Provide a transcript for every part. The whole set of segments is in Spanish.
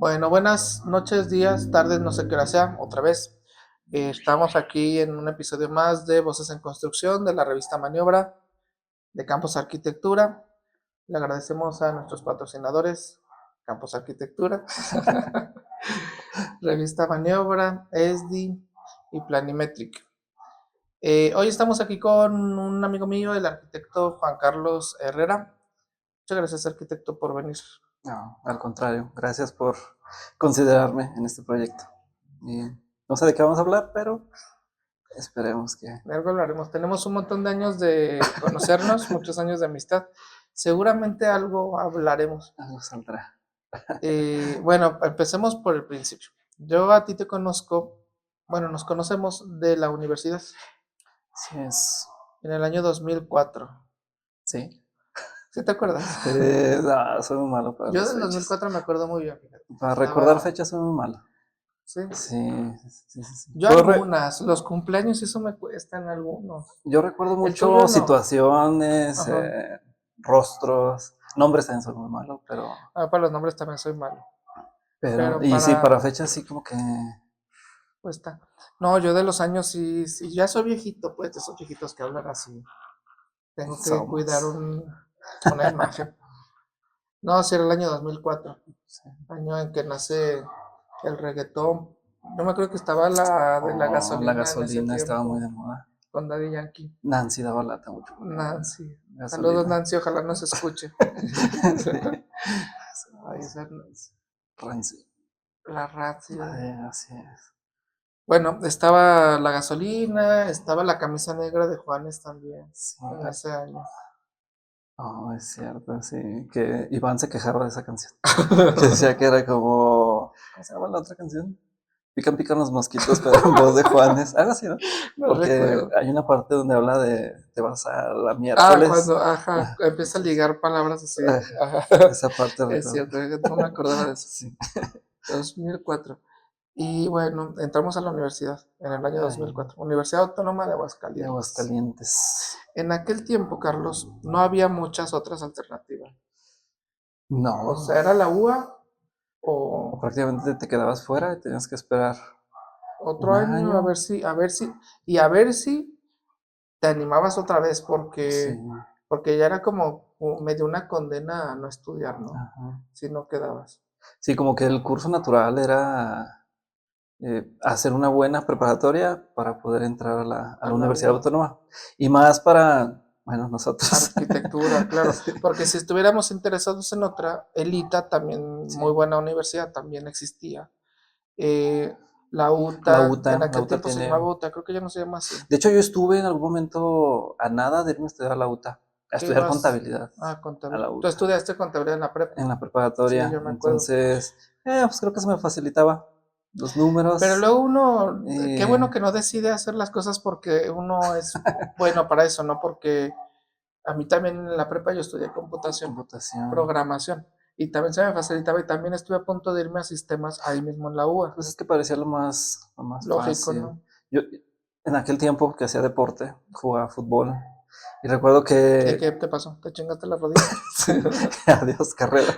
Bueno, buenas noches, días, tardes, no sé qué hora sea, otra vez. Estamos aquí en un episodio más de Voces en Construcción de la revista Maniobra de Campos Arquitectura. Le agradecemos a nuestros patrocinadores, Campos Arquitectura, Revista Maniobra, ESDI y Planimetric. Hoy estamos aquí con un amigo mío, el arquitecto Juan Carlos Herrera. Muchas gracias, arquitecto, por venir. No, al contrario, gracias por considerarme en este proyecto. Y no sé de qué vamos a hablar, pero esperemos que De algo hablaremos. Tenemos un montón de años de conocernos, muchos años de amistad. Seguramente algo hablaremos. algo saldrá. Bueno, empecemos por el principio. Yo a ti te conozco, bueno, nos conocemos de la universidad Sí es. en el año 2004. Sí. ¿Sí te acuerdas? Soy muy malo para Yo las del fechas. 2004 me acuerdo muy bien. Fíjate. Para recordar Estaba, fechas soy muy malo. sí. Sí. Yo algunas, los cumpleaños, eso me cuestan algunos. Yo recuerdo El tuyo mucho no. situaciones, Ajá. rostros, nombres también soy muy malo, Ah, para los nombres también soy malo. Pero y sí, para para fechas sí como que cuesta. No, yo de los años sí, ya soy viejito, pues, de esos viejitos que hablan así. Tengo que cuidar somos. una imagen. No, sí, era el año 2004, Sí. año en que nace el reggaetón. Yo me acuerdo que estaba la de la Oh, la gasolina en ese gasolina estaba muy de tiempo, moda. con Daddy Yankee. Nancy daba lata mucho con la Nancy. Saludos, gasolina. Nancy, ojalá nos escuche. Sí, Ay, esa Nancy. rancio. La rancia. Así es. Bueno, estaba la gasolina, estaba la camisa negra de Juanes también, Sí, en ese año. oh, es cierto, sí. Que Iván se quejaba de esa canción. Que decía que era como. ¿Cómo se llama la otra canción? Pican los mosquitos, pero en voz de Juanes. Algo así, ¿no? No Porque recuerdo. hay una parte donde habla de te vas a la Ah, miércoles. cuando, ajá, empieza a Entonces, ligar palabras así. Ajá. esa parte Es recuerdo. cierto, no me acordaba de eso. Sí. 2004. Y bueno, entramos a la universidad en el año Ay, 2004. Universidad Autónoma de de Aguascalientes. Aguascalientes. En aquel tiempo, Carlos, no había muchas otras alternativas. O No, sea, era la UA o o prácticamente te quedabas fuera y tenías que esperar otro un año, año. a ver si te animabas otra vez, Sí, porque ya era como medio una condena a no estudiar, ¿no? ajá. Si no quedabas. Sí, como que el curso natural era hacer una buena preparatoria para poder entrar a A la la Universidad UA. Autónoma. Y más para, bueno, nosotros. Arquitectura, claro, Sí, porque si estuviéramos interesados en otra, el ITA también, sí. muy buena universidad, también existía. Eh, la La UTA, en UTA, la aquel UTA tiempo se llamaba tiene. UTA, creo que ya no se llama así. De hecho, yo estuve en algún momento a nada de irme a estudiar a la UTA, a ¿Qué estudiar ibas? contabilidad Ah, a la contabilidad. Tú UTA, estudiaste contabilidad en la prepa. en la Sí, preparatoria. yo me acuerdo. Entonces, pues creo que se me facilitaba los Pero números. luego uno, qué Y bueno que no decide hacer las cosas porque uno es bueno para eso, ¿no? Porque a mí también en la prepa yo estudié computación, computación. programación, y también se me facilitaba y también estuve a punto de irme a sistemas ahí mismo en la UA. Pues es que parecía lo más Lógico, fácil. ¿no? Yo, en aquel tiempo que hacía deporte, jugaba fútbol. Y recuerdo ¿Y que, qué te pasó? ¿Te chingaste la rodilla? sí, adiós carrera.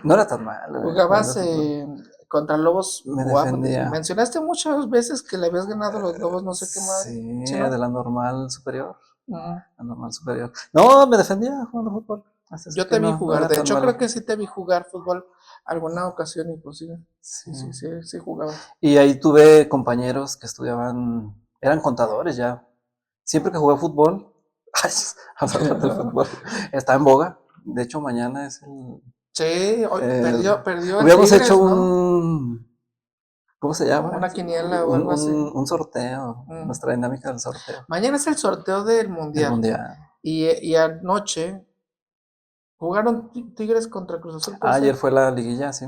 No era tan malo, jugando Jugabas fútbol. contra Lobos Me Guap. defendía. Mencionaste muchas veces que le habías ganado a los Lobos, no sé qué madre. Sí, ¿Sí, de no? la normal superior. Ujú. La normal superior. No, me defendía jugando fútbol. Así Yo que te vi no jugar, era de tan hecho creo malo. que sí te vi jugar fútbol alguna ocasión imposible. Sí. Sí jugabas. Y ahí tuve compañeros que estudiaban, eran contadores ya. Siempre que jugué fútbol, ay, hablando del fútbol, está en boga. De hecho, mañana es el. Sí, hoy eh, perdió el Hubiéramos hecho Tigres, ¿no? un. ¿Cómo se llama? Una quiniela o Un, algo así. un, un sorteo, Mm. nuestra dinámica del sorteo Mañana es el sorteo del del Mundial. mundial. Y anoche jugaron Tigres contra Cruz Azul, puede Ayer ser. fue la liguilla, sí.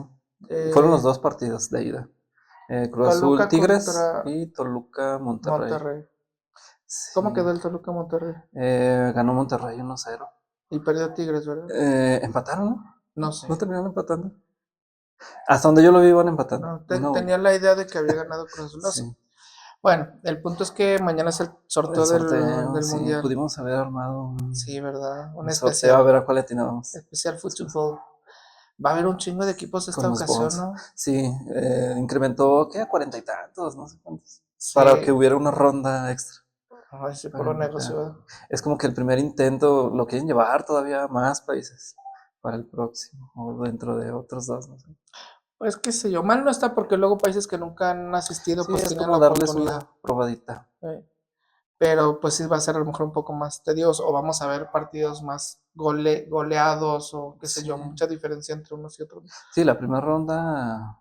Fueron los Eh, dos partidos de ida. Cruz Azul Toluca Tigres contra y Toluca Monterrey. Monterrey. ¿Cómo quedó Sí. el Toluca Monterrey? Ganó Monterrey 1-0. Y perdió Tigres, ¿verdad? Empataron, ¿no? No sé. ¿No terminaron empatando? Hasta donde yo lo vi iban empatando. No, 1-1. tenía la idea de que había ganado Cruz Azul. No sé. Sí. Bueno, el punto es que mañana es el El sorteo sorteo, del sí. Mundial. Pudimos haber armado un, Sí, ¿verdad? Un un sorteo a especial. ver a cuál atinábamos. Especial Después. fútbol. Va a haber un chingo de equipos esta con los ocasión, Bulls. ¿no? Sí, incrementó, ¿qué? A 40 y tantos, no sé cuántos. Para que Sí. hubiera una ronda extra Ay, sí, para puro invitar. negocio, ¿verdad? Es como que el primer intento lo quieren llevar todavía a más países para el próximo, o dentro de otros dos, no sé. Pues qué sé yo, mal no está porque luego países que nunca han asistido Sí, pues es tienen la como darles oportunidad. una probadita. eh, Pero pues sí va a ser a lo mejor un poco más tedioso o vamos a ver partidos más goleados o qué sé Sí, yo, mucha diferencia entre unos y otros. sí, la primera ronda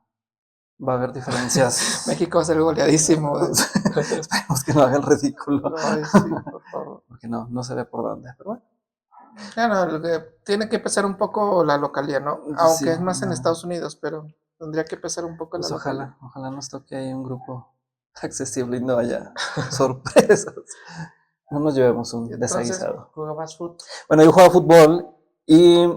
va a haber diferencias. México va a ser goleadísimo. Esperemos que no haga el ridículo. Ay, sí, por favor. Porque no se ve por dónde, pero bueno. Claro, lo que tiene que pesar un poco la localidad, ¿no? Pues sí, Aunque es más en Estados Unidos, pero tendría que pesar un poco la pues localidad. ojalá nos toque ahí un grupo accesible y no haya sorpresas. No nos llevemos Y un entonces, desaguisado. jugabas fútbol. Bueno, yo jugaba fútbol y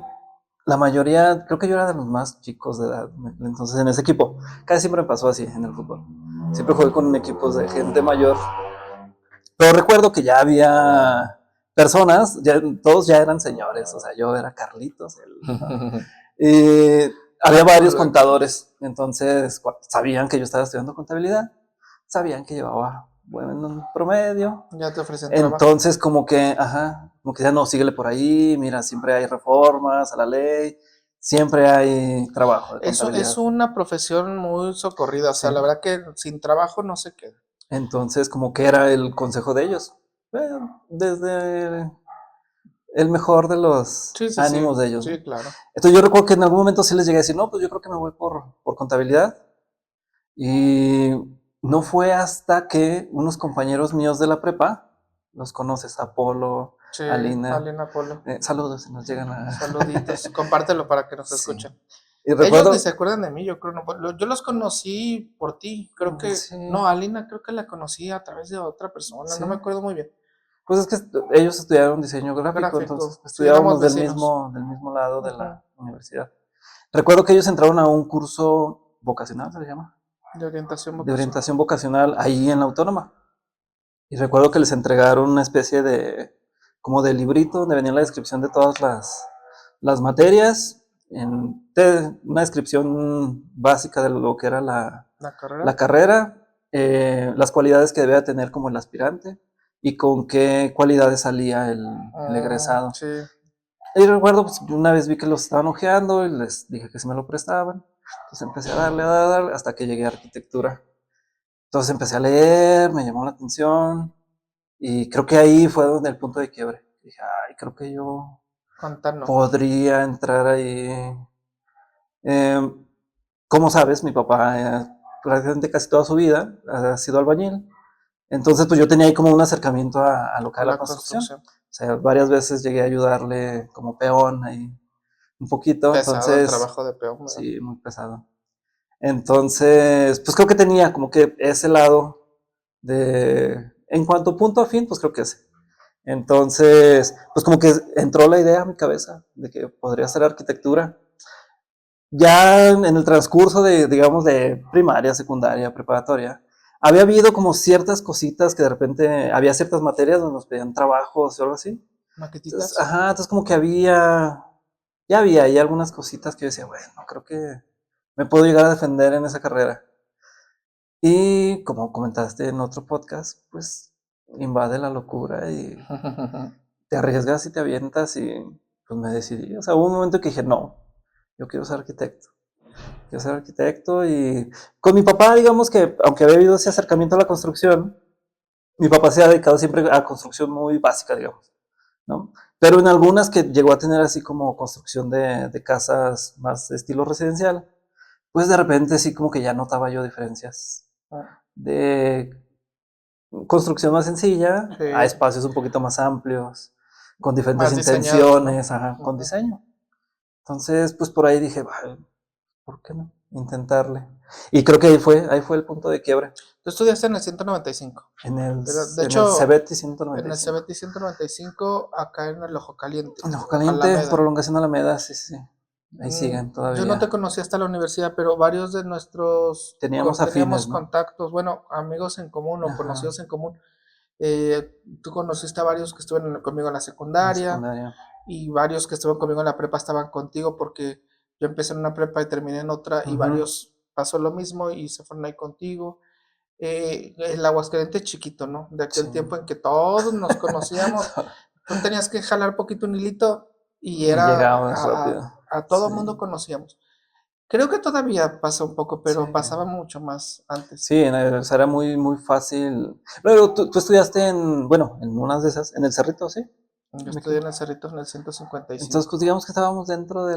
la mayoría, creo que yo era de los más chicos de edad, entonces en ese equipo, casi siempre me pasó así en el fútbol. Siempre jugué con equipos de gente mayor, pero recuerdo que ya había personas, todos ya eran señores, o sea, yo era Carlitos, y había varios contadores, entonces sabían que yo estaba estudiando contabilidad, sabían que llevaba buen promedio, Ya te ofrecen trabajo. entonces como que, como que ya no, síguele por ahí, mira, siempre hay reformas a la ley, siempre hay trabajo de Eso es contabilidad. una profesión muy socorrida, o Sí. sea, la verdad que sin trabajo no se queda. Entonces como que era el consejo de ellos, desde el mejor de los Sí, sí, sí, ánimos de ellos, ¿no? sí, claro. Entonces yo recuerdo que en algún momento sí les llegué a decir, no, pues yo creo que me voy por contabilidad. Y no fue hasta que unos compañeros míos de la prepa, los conoces, Apolo, Sí, Alina, Alina Polo. saludos si nos llegan a... Saluditos, compártelo para que nos Sí. escuchen. Y Ellos ni se recuerdo, acuerdan de mí, yo creo, no, yo los conocí por ti, creo que, sí, no, Alina creo que la conocí a través de otra persona, sí, no me acuerdo muy bien. pues es que ellos estudiaron diseño gráfico, entonces Gráfico, sí, éramos estudiábamos vecinos. del mismo lado de Ujú. la universidad. Recuerdo que ellos entraron a un curso vocacional, se le llama, De orientación de vocacional. orientación vocacional ahí en la Autónoma. Y recuerdo que les entregaron una especie de, como de librito donde venía la descripción de todas las materias, una descripción básica de lo que era La la carrera. carrera, las cualidades que debía tener como el aspirante y con qué cualidades salía el egresado. Sí, Y recuerdo, pues una vez vi que los estaban ojeando y les dije que si me lo prestaban. Entonces empecé a darle, hasta que llegué a arquitectura. Entonces empecé a leer, me llamó la atención, y creo que ahí fue donde el punto de quiebre. Dije, ay, creo que yo contanos. podría entrar ahí. Eh, como sabes, mi papá prácticamente casi toda su vida ha sido albañil. Entonces, pues yo tenía ahí como un acercamiento a lo que A era la la construcción. construcción. O sea, varias veces llegué a ayudarle como peón ahí un poquito. Pesado el Entonces, trabajo de peón, ¿verdad? sí, muy pesado. Entonces, pues creo que tenía como que ese lado en cuanto a punto a fin, pues creo que ese. Entonces, pues como que entró la idea a mi cabeza de que podría ser arquitectura. Ya en el transcurso de, digamos, de primaria, secundaria, preparatoria, había habido como ciertas cositas que de repente había ciertas materias donde nos pedían trabajos o algo así. Entonces, Maquetitas. entonces como que ya había ahí algunas cositas que yo decía, bueno, creo que me puedo llegar a defender en esa carrera. Y como comentaste en otro podcast, pues invade la locura y te arriesgas y te avientas y pues me decidí. O sea, hubo un momento que dije, no, yo quiero ser arquitecto. Quiero ser arquitecto y con mi papá, digamos que aunque había habido ese acercamiento a la construcción, mi papá se ha dedicado siempre a construcción muy básica, digamos, ¿no? Pero en algunas que llegó a tener así como construcción de casas más de estilo residencial, pues de repente sí como que ya notaba yo diferencias de construcción más sencilla a Sí, espacios un poquito más amplios, con diferentes más diseñados, ¿no? intenciones, con diseño. Entonces, pues por ahí dije, ¿por qué no? Intentarle. Y creo que ahí fue el punto de quiebre. Tú estudiaste en el 195. En el, Pero, de en el hecho, CBT en el 195. CBT 195, acá en el Ojo Caliente, En Ojo Caliente, Alameda. prolongación Alameda, sí, sí. Ahí siguen Yo no te todavía. conocí hasta la universidad, pero varios de nuestros Teníamos teníamos afines, ¿no? contactos, bueno, amigos en común o Ajá, conocidos en común. Tú conociste a varios que estuvieron conmigo en la en la secundaria secundaria. y varios que estuvieron conmigo en la prepa estaban contigo porque Yo empecé en una prepa y terminé en otra, y Ujú. varios pasó lo mismo y se fueron ahí contigo. El Aguascalientes chiquito, ¿no? De Sí. aquel tiempo en que todos nos conocíamos. Tú tenías que jalar poquito un hilito y Y era llegabas rápido. a todo Sí, mundo conocíamos. Creo que todavía pasa un poco, sí. pero pasaba mucho más antes. Sí, o sea, era muy, muy fácil. Luego, tú estudiaste bueno, en unas de esas, en el Cerrito, ¿sí? Yo Me estudié en equivoco. el Cerrito en el Entonces, 155. pues digamos que estábamos dentro de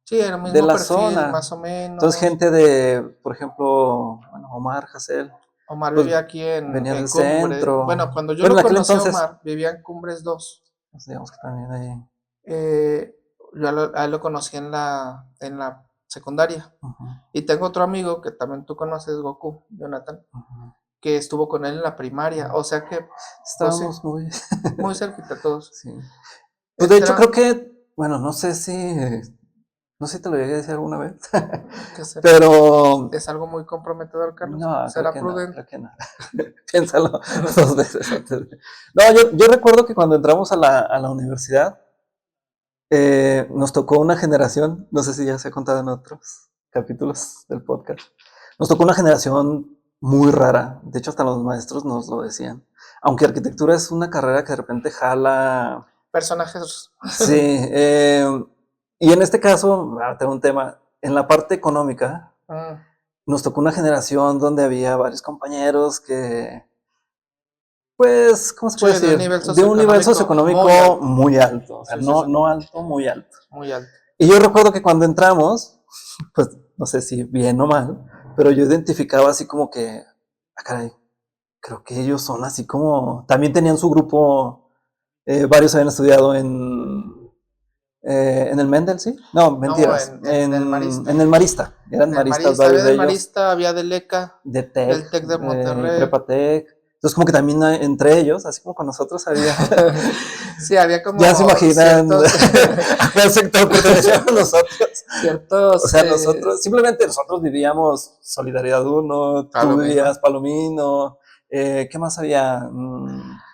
Sí, era el de mismo la perfil, zona. más o Entonces, menos. gente de, por ejemplo, bueno, Omar, Hassel, Omar pues vivía aquí venían en del Cumbre. Bueno, centro. cuando yo Bueno, lo en aquel conocí a entonces, Omar, vivía en Cumbres 2. pues digamos que también ahí. Eh, yo a él lo conocí en la secundaria. Ujú, Y tengo otro amigo que también tú conoces, Goku, Jonathan, ujú. que estuvo con él en la primaria. O sea que, pues sí, Estábamos muy, muy cerquita todos. sí. Pues de hecho Entra, creo que, bueno, no sé si te lo llegué a decir alguna vez, que será, pero es algo muy comprometedor, Carlos. no, creo Será que no, prudente. creo que no. Piénsalo 2 veces antes. No, yo recuerdo que cuando entramos a la universidad, nos tocó una generación, no sé si ya se ha contado en otros capítulos del podcast, nos tocó una generación muy rara, de hecho hasta los maestros nos lo decían, aunque arquitectura es una carrera que de repente jala, Personajes. sí, y en este caso, tengo un tema, en la parte económica, Mm, nos tocó una generación donde había varios compañeros que, pues, ¿cómo se sí, puede de un decir? nivel De un nivel socioeconómico muy socioeconómico alto. muy alto, o sea, Sí, sí, sí, no alto, muy alto. muy alto. Y yo recuerdo que cuando entramos, pues no sé si bien o mal, pero yo identificaba así como que, caray, creo que ellos son así como, también tenían su grupo, varios habían estudiado en el Mendel, ¿sí? No, No, mentiras, en el Marista. en el Marista, eran En el maristas Marista, había varios de del ellos, Marista, había del ECA, de Tech, del TEC de y Monterrey. Prepa Tech. Entonces como que también entre ellos, así como con nosotros había, Sí, había ya se como imaginan ciertos, a qué sector pertenecíamos nosotros. O ciertos, sea, simplemente nosotros vivíamos Solidaridad 1, tú Palomino. vivías Palomino, ¿qué más había?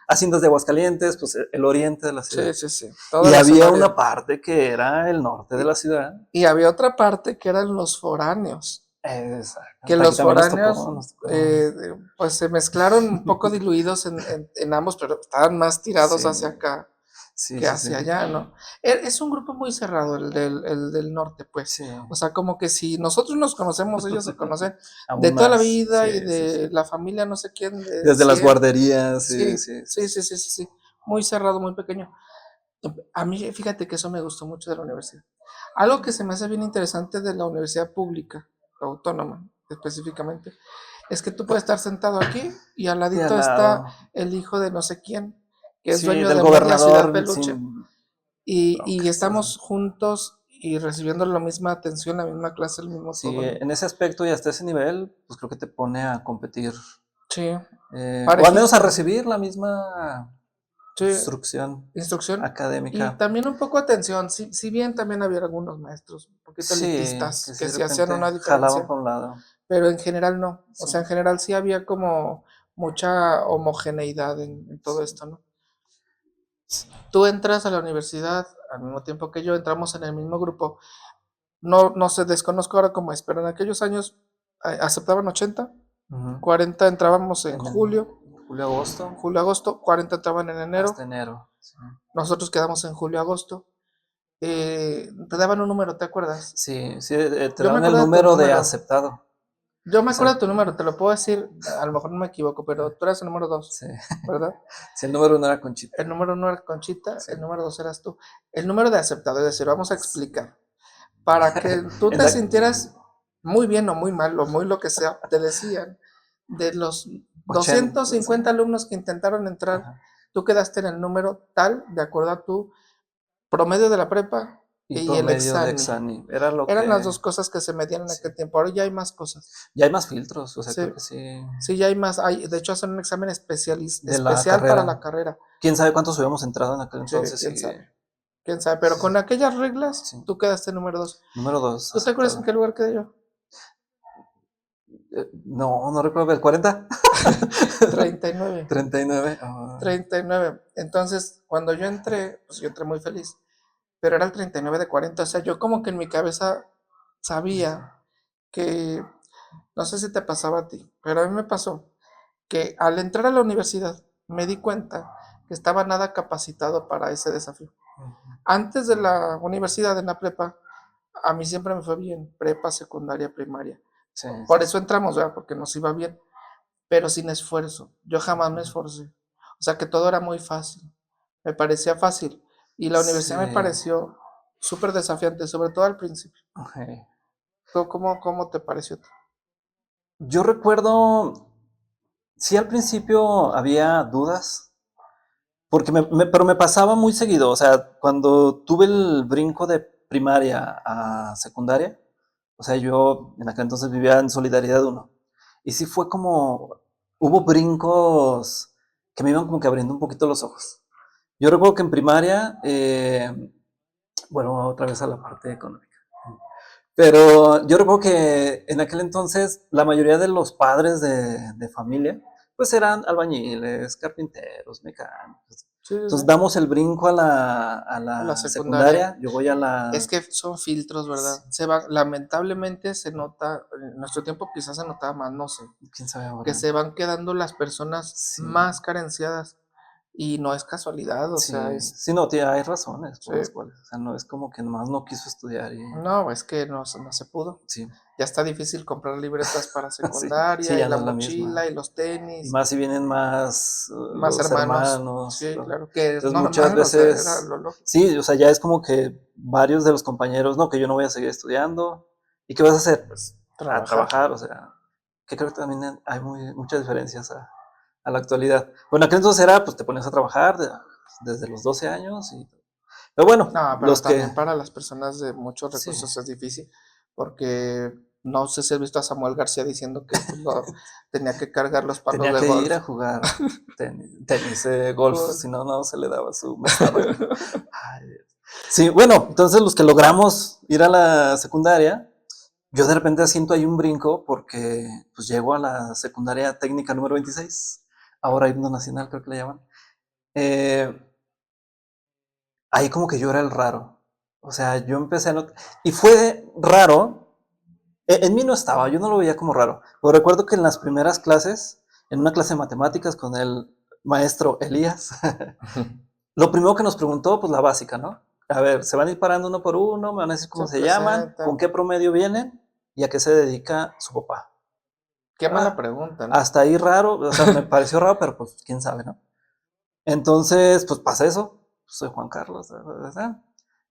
Haciendas de Aguascalientes, pues el oriente de la ciudad. Sí, sí, sí. Toda Y la zona había una oriente. parte que era el norte de Y, la ciudad. y había otra parte que eran los foráneos. Que Exactamente, aquí los también foráneos, nos tocó. pues se mezclaron un poco diluidos en ambos, pero estaban más tirados Sí, hacia acá sí, que sí, sí. hacia allá, ¿no? Es un grupo muy cerrado el del norte, pues. Sí, O sea, como que si nosotros nos conocemos, ellos se conocen de aún toda la más. vida Sí, y sí, sí. de la familia no sé quién, de Desde las siempre. guarderías, sí, Sí, sí, sí, sí, sí. sí, sí, sí, sí. Muy cerrado, muy pequeño. A mí, fíjate que eso me gustó mucho de la universidad. Algo que se me hace bien interesante de la universidad pública, autónoma específicamente, es que tú puedes estar sentado aquí y al Y ladito al está lado. el hijo de no sé quién, que es Sí, dueño del de media ciudad gobernador peluche, sin y broncas. estamos juntos y recibiendo la misma atención, la misma clase, el mismo Sí, todo, ¿no? en ese aspecto y hasta ese nivel, pues creo que te pone a competir, Sí, o al menos a parejito, recibir la misma sí, instrucción instrucción y académica. también un poco atención, si bien también había algunos maestros un poquito Sí, elitistas que si que de sí hacían repente una jalaban diferencia, por un lado. pero en general no, o Sí, sea, en general sí había como mucha homogeneidad en todo sí. esto, ¿no? Tú entras a la universidad al mismo tiempo que yo, entramos en el mismo grupo, no sé, desconozco ahora cómo es, pero en aquellos años aceptaban 80, Ujú. 40 entrábamos en En el julio, agosto, julio, agosto, 40 entraban en hasta enero, enero. Sí, nosotros quedamos en julio, agosto. Te daban un número, ¿te acuerdas? sí, sí, te Yo me daban el acuerdo de tu número de número. aceptado. Yo me O sea, acuerdo de tu número, te lo puedo decir, a lo mejor no me equivoco, pero tú eras el número 2, sí. ¿verdad? Sí, el número 1 era Conchita. El número 1 era Conchita, Sí. el número 2 eras tú. El número de aceptado, es decir, vamos a explicar. Para que tú En te la, sintieras muy bien o muy mal o muy lo que sea, te decían, de los 80, sí. 250 alumnos que intentaron entrar, Ajá. tú quedaste en el número tal, de acuerdo a tu promedio de la prepa Y y el promedio de examen. Exani. Era lo Eran las que. dos cosas que se medían en Sí. aquel tiempo. Ahora ya hay más cosas. Ya hay más filtros, o sea, creo Sí, que sí. sí, ya hay más. De hecho, hacen un examen De la especial para la carrera. carrera. Quién sabe cuántos hubiéramos entrado en aquel Sí, entonces quién y. sabe. Quién sabe. Pero Sí, con aquellas reglas, sí. tú quedaste número 2. Número 2 ¿Tú te acuerdas en aceptado. qué lugar quedé yo? No, no recuerdo, ¿el 40? 39. 39. 39. Entonces, cuando yo entré, pues yo entré muy feliz. pero era el 39 de 40. O sea, yo como que en mi cabeza sabía que, no sé si te pasaba a ti, pero a mí me pasó que al entrar a la universidad me di cuenta que estaba nada capacitado para ese desafío. Antes de la universidad, en la prepa, a mí siempre me fue bien, prepa, secundaria, primaria. Sí, Por sí. eso entramos, ¿verdad? Porque nos iba bien, pero sin esfuerzo. Yo jamás me esforcé. O sea que todo era muy fácil. Me parecía fácil. Y la universidad me Sí. pareció súper desafiante, sobre todo al principio. Ok. ¿Tú cómo te pareció? Yo recuerdo, sí, al principio había dudas, porque pero me pasaba muy seguido. O sea, cuando tuve el brinco de primaria a secundaria, o sea, yo en aquel entonces vivía en Solidaridad uno. Y sí fue como, hubo brincos que me iban como que abriendo un poquito los ojos. Yo recuerdo que en primaria, bueno, otra vez a la parte económica. Pero yo recuerdo que en aquel entonces la mayoría de los padres de familia, pues eran albañiles, carpinteros, mecánicos. Sí, sí, Entonces sí. damos el brinco A a la la secundaria. secundaria, yo voy a Es la... que son filtros, Sí, ¿verdad? Lamentablemente se nota, en nuestro tiempo quizás se notaba más, no sé, quién sabe que ahora. se van quedando las personas Sí, más carenciadas y no es casualidad, o sea, sí, sí, no, tía, hay razones sí, por las cuales. O sea, no es como que nomás no quiso estudiar y... no, es que no se pudo. Sí, Ya está difícil comprar libretas para sí, sí, secundaria y ya no la es la misma. mochila y los Y tenis, más si vienen más más los hermanos, hermanos. sí, claro, que es Entonces muchas normal, o sea, era veces, lo lógico. sí, o sea, ya es como que varios de los compañeros, no, que yo no voy a seguir estudiando. ¿Y qué vas a hacer? Pues a Trabajar. trabajar, o sea, que creo que también hay muchas diferencias a la actualidad. Bueno, aquel entonces era, pues te ponías a trabajar desde los 12 años. Pero bueno, No, pero los que, también para las personas de muchos sí, recursos es difícil, porque no sé si has visto a Samuel García diciendo que pues, tenía que cargar los palos tenía de que ir golf. a jugar tenis, golf, Golf. si no, no se le daba su mesada. Ay, Dios. Sí, bueno, entonces los que logramos ir a la secundaria, yo de repente siento ahí un brinco porque pues llego a la secundaria técnica número 26, ahora himno nacional creo que le llaman. Eh, Ahí como que yo era el raro. O sea, yo empecé a notar, y fue raro, en mí no estaba, yo no lo veía como raro. Pero recuerdo que en las primeras clases, en una clase de matemáticas con el maestro Elías, lo primero que nos preguntó, pues la básica, ¿no? A ver, se van a ir parando uno por uno, me van a decir Se cómo se llaman, con presentan. qué promedio vienen y a qué se dedica su papá. Qué mala Ah, pregunta, ¿no? hasta ahí raro, o sea, me pareció raro, pero pues quién sabe, ¿no? Entonces, pues pasa eso, soy Juan Carlos,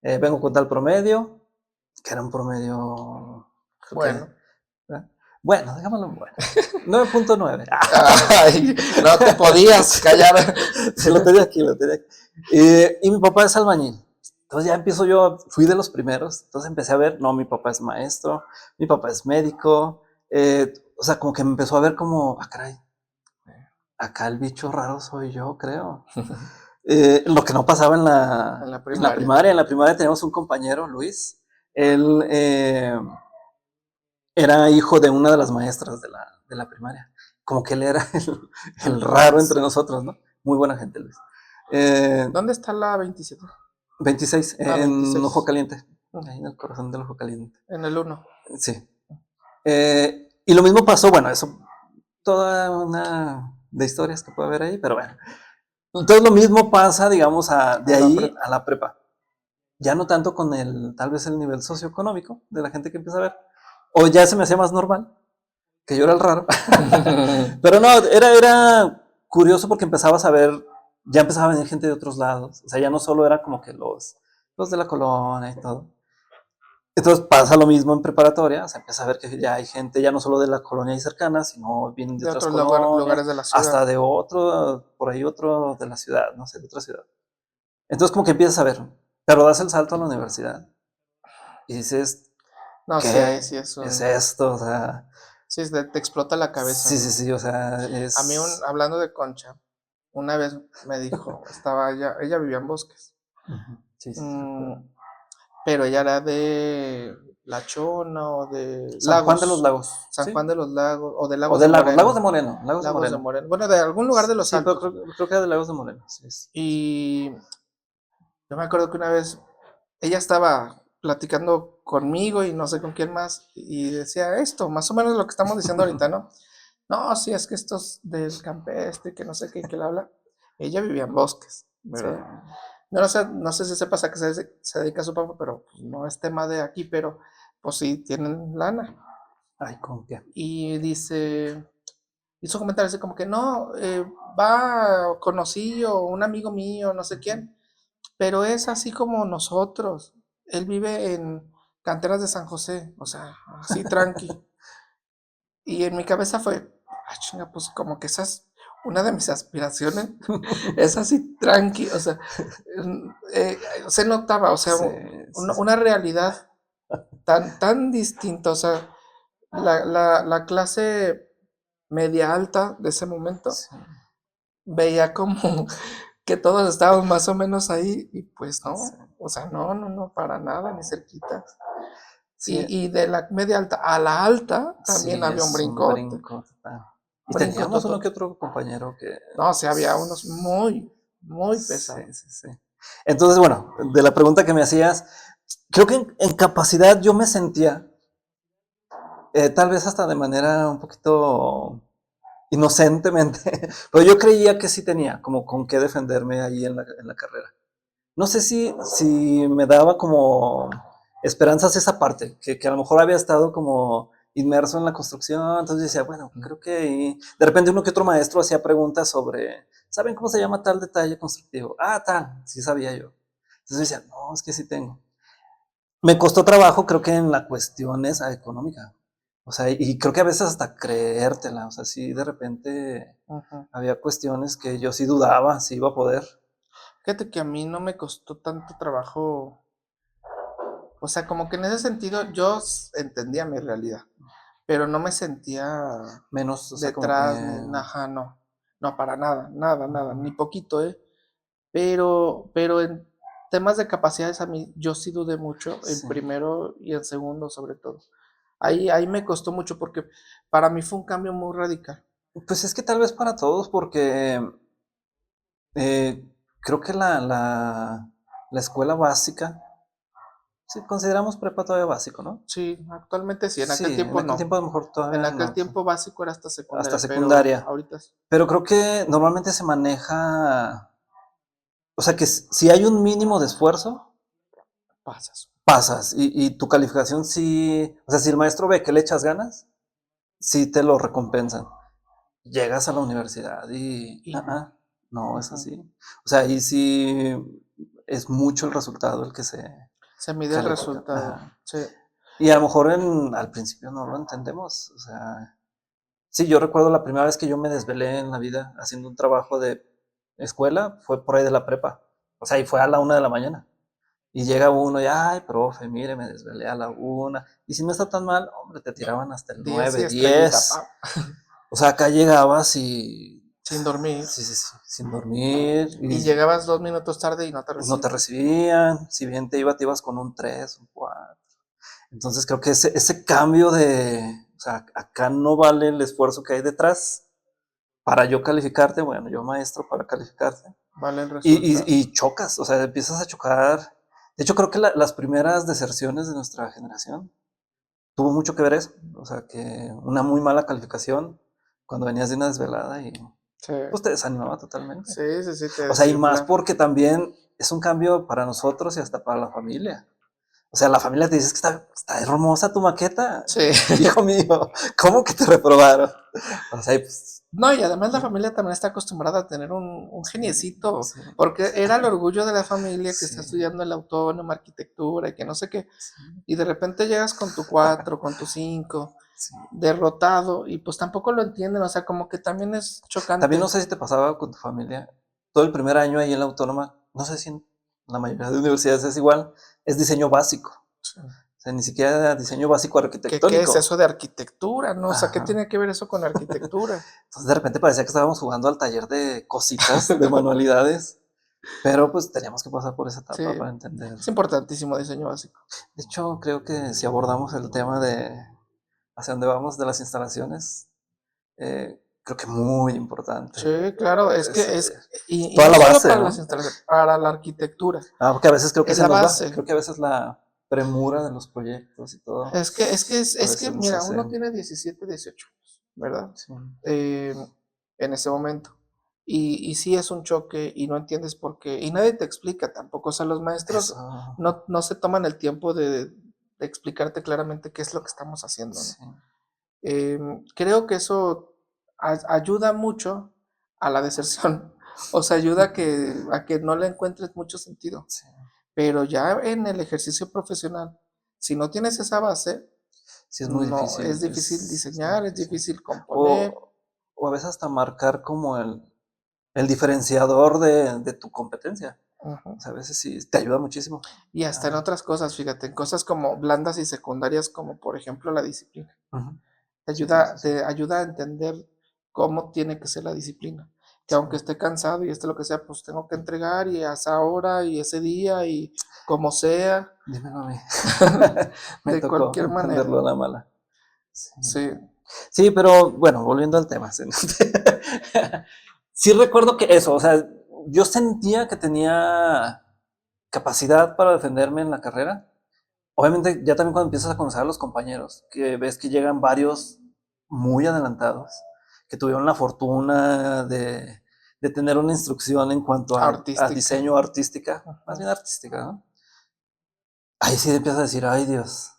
vengo con tal promedio, que era un promedio, creo que, Bueno. bueno, digámoslo en bueno, 9.9. Ay, no te podías callar. Sí, lo tenía aquí, lo tenía aquí. Y mi papá es albañil. Entonces ya empiezo yo, fui de los primeros, entonces empecé a ver, no, mi papá es maestro, mi papá es médico, o sea, como que me empezó a ver como, ah, caray, acá el bicho raro soy yo, creo. Lo que no pasaba En la en la primaria. primaria. En la primaria teníamos un compañero, Luis. Él era hijo de una de las maestras de la primaria. Como que él era el raro entre nosotros, ¿no? Muy buena gente, Luis. ¿Dónde está la 27? 26, Ah, en Ojo 26. Caliente. Mm, Ahí en el corazón del Ojo Caliente. en el 1. Sí. Y lo mismo pasó, bueno, eso, toda una de historias que puede haber ahí, pero bueno. Entonces lo mismo pasa, digamos, de En la ahí prepa. a la prepa. Ya no tanto con tal vez el nivel socioeconómico de la gente que empieza a ver, o ya se me hacía más normal, que yo era el raro, pero no, era curioso porque empezabas a ver, ya empezaba a venir gente de otros lados, o sea, ya no solo era como que los de la colonia y todo. Entonces pasa lo mismo en preparatoria, se empieza a ver que ya hay gente ya no solo de la colonia y cercana, sino vienen de De otras otros colonias, lugares de la hasta ciudad. de otro, por ahí otro de la ciudad, no sé, de otra ciudad. Entonces como que empiezas a ver, pero das el salto a la universidad y dices, No, sí, ahí ¿qué sí es es un... esto? O sea, Sí, te explota la cabeza, sí, sí, ¿no? sí, o sea, A mí, es... hablando de Concha, una vez me dijo, ella vivía en Bosques, Ujú, sí, sí, sí, mm, recuerdo. pero ella era de La Chona o de San Juan de los Lagos, Lagos, San ¿sí? Juan de los Lagos, o de O Lagos de de Lagos, Lagos de Moreno, Moreno, Lagos de Lagos de Moreno. Moreno, bueno, de algún lugar de los Sí, pero Altos. creo que era de Lagos de Moreno, sí. Y yo me acuerdo que una vez ella estaba platicando conmigo y no sé con quién más, y decía esto, más o menos lo que estamos diciendo ahorita, ¿no? No, sí, es que estos del campestre, que no sé qué, que le habla. Ella vivía en bosques, Sí. ¿verdad? Yo no sé si sepas a qué se dedica su papá, pero pues, no es tema de aquí, pero pues sí, tienen lana. Ay, ¿con qué? Y dice, hizo comentarios así como que no, va conocido, un amigo mío, no sé quién, pero es así como nosotros. Él vive en canteras de San José, o sea, así tranqui. Y en mi cabeza fue, ah, chinga, pues como que esa es una de mis aspiraciones, es así tranqui, o sea, se notaba, o sea, Sí, sí, sí. una realidad tan distinta, o sea, la clase media alta de ese momento Sí, veía como que todos estábamos más o menos ahí y pues sí, no, o sea, no, no, no, para nada, ni cerquita. sí, Y de la media alta a la alta también sí, había un es un brincote, brinco total. Y un brinco teníamos uno totote. que otro compañero que... No, sí, había unos muy, muy Sí, pesados. sí, sí. Entonces, bueno, de la pregunta que me hacías, creo que en capacidad yo me sentía, tal vez hasta de manera un poquito inocentemente, pero yo creía que sí tenía como con qué defenderme ahí en la carrera. No sé si me daba como esperanzas esa parte, que a lo mejor había estado como inmerso en la construcción, entonces decía, bueno, creo que ahí... De repente uno que otro maestro hacía preguntas sobre, ¿saben cómo se llama tal detalle constructivo? Ah, tal, sí sabía yo. Entonces decía, no, es que sí tengo. Me costó trabajo, creo que en la cuestión esa económica. O sea, y creo que a veces hasta creértela, o sea, sí de repente Ujú. había cuestiones que yo sí dudaba si iba a poder, Fíjate que a mí no me costó tanto trabajo, o sea, como que en ese sentido yo entendía mi realidad, pero no me sentía menos, o sea, como que... detrás ni nada, no, no, para nada, nada, nada, ni poquito, ¿eh? Pero en temas de capacidades a mí, yo sí dudé mucho en Sí. primero y en segundo sobre todo. Ahí me costó mucho porque para mí fue un cambio muy radical. Pues es que tal vez para todos, porque eh, creo que la escuela básica, sí, consideramos prepa todavía básico, ¿no? Sí, actualmente sí, en aquel Sí, en tiempo aquel tiempo a no. lo mejor En todavía aquel no, sí, tiempo básico era hasta hasta secundaria, pero secundaria. ahorita Pero creo que normalmente se maneja, o sea que si hay un mínimo de esfuerzo, pasas. pasas y tu calificación sí, o sea, si el maestro ve que le echas ganas, sí te lo recompensan. Llegas a la universidad y, Y no. no es Ujú. así. O sea, ahí sí es mucho el resultado el que se Se mide el califica. resultado. Ajá. Sí. Y a lo mejor al principio no lo entendemos. O sea, sí, yo recuerdo la primera vez que yo me desvelé en la vida haciendo un trabajo de escuela, fue por ahí de la prepa. O sea, y fue a la 1 de la mañana. Y llega uno y, ay, profe, mire, me desvelé a la 1. Y si no está tan mal, hombre, te tiraban hasta el 10 y 9, estrellita, 10. pa. O sea, acá llegabas y Sin dormir. sí, sí, sí, sin dormir Y y llegabas 2 minutos tarde y no te no te recibían. recibían. Si bien te ibas con un 3, un 4. Entonces creo que ese cambio de, o sea, acá no vale el esfuerzo que hay detrás para yo calificarte, bueno, yo maestro para calificarte. Vale el Y, resultado. y chocas, o sea, empiezas a chocar. De hecho, creo que las primeras deserciones de nuestra generación tuvo mucho que ver eso. O sea, que una muy mala calificación cuando venías de una desvelada y Sí. pues te desanimaba totalmente. Sí, sí, sí, te O sea, y más desinfla. porque también es un cambio para nosotros y hasta para la familia. O sea, la familia te dice que está hermosa tu maqueta. Sí. Hijo mío, ¿cómo que te reprobaron? O sea, pues, No, y además la familia también está acostumbrada a tener un sí, geniecito, sí, porque era el orgullo de la familia que sí, está estudiando el autónoma, arquitectura y que no sé qué, sí, y de repente llegas con tu 4, con tu 5, sí. derrotado, y pues tampoco lo entienden, o sea, como que también es También no chocante. sé si te pasaba con tu familia, todo el primer año ahí en la autónoma, no sé si en la mayoría de universidades es igual, es diseño básico. Sí. O sea, ni siquiera diseño básico ¿Qué es eso arquitectónico. de arquitectura, no? O sea, ¿qué Ajá. tiene que ver eso con arquitectura? Entonces de repente parecía que estábamos jugando al taller de cositas, de manualidades, pero pues teníamos que pasar por esa Sí, etapa para entender. es importantísimo diseño básico. De hecho, creo que si abordamos el tema de hacia dónde vamos de las instalaciones, creo que muy importante. Sí, claro, es que es, y Toda no la solo base, para ¿no? las instalaciones, para la arquitectura, Porque a veces creo que es se la nos va. base. Creo que a veces la premura de los proyectos y todo, a Es que, veces nos mira, hace. uno tiene 17, 18 años, ¿verdad? Sí, Eh, en ese momento. Y sí es un choque y no entiendes por qué. Y nadie te explica tampoco. O sea, los maestros eso, no se toman el tiempo de explicarte claramente qué es lo que estamos haciendo, ¿no? sí, Creo que eso ayuda mucho a la deserción. O sea, ayuda a que no le encuentres mucho sentido. sí. Pero ya en el ejercicio profesional, si no tienes esa base, Sí, es muy no, difícil, es difícil es muy diseñar, es difícil. difícil componer. O, o a veces hasta marcar como el diferenciador de tu competencia. Ujú. O sea, a veces sí te ayuda muchísimo. Y hasta en otras cosas, fíjate, en cosas como blandas y secundarias, como por ejemplo la disciplina. Ujú. Te Sí, sí, ayuda, sí, sí. te ayuda a entender cómo tiene que ser la disciplina. Que Sí. aunque esté cansado y esté lo que sea, pues tengo que entregar y a esa hora y ese día y como sea, Dímelo a mí. Me de tocó cualquier manera. entenderlo a la mala. Sí. Sí, Sí, pero bueno, volviendo al tema. Sí, sí recuerdo que eso, o sea, yo sentía que tenía capacidad para defenderme en la carrera. Obviamente, ya también cuando empiezas a conocer a los compañeros, que ves que llegan varios muy adelantados, que tuvieron la fortuna de tener una instrucción en cuanto a artística. diseño artística, más Ujú. bien artística, ¿no? Ahí sí empiezas a decir, ay Dios.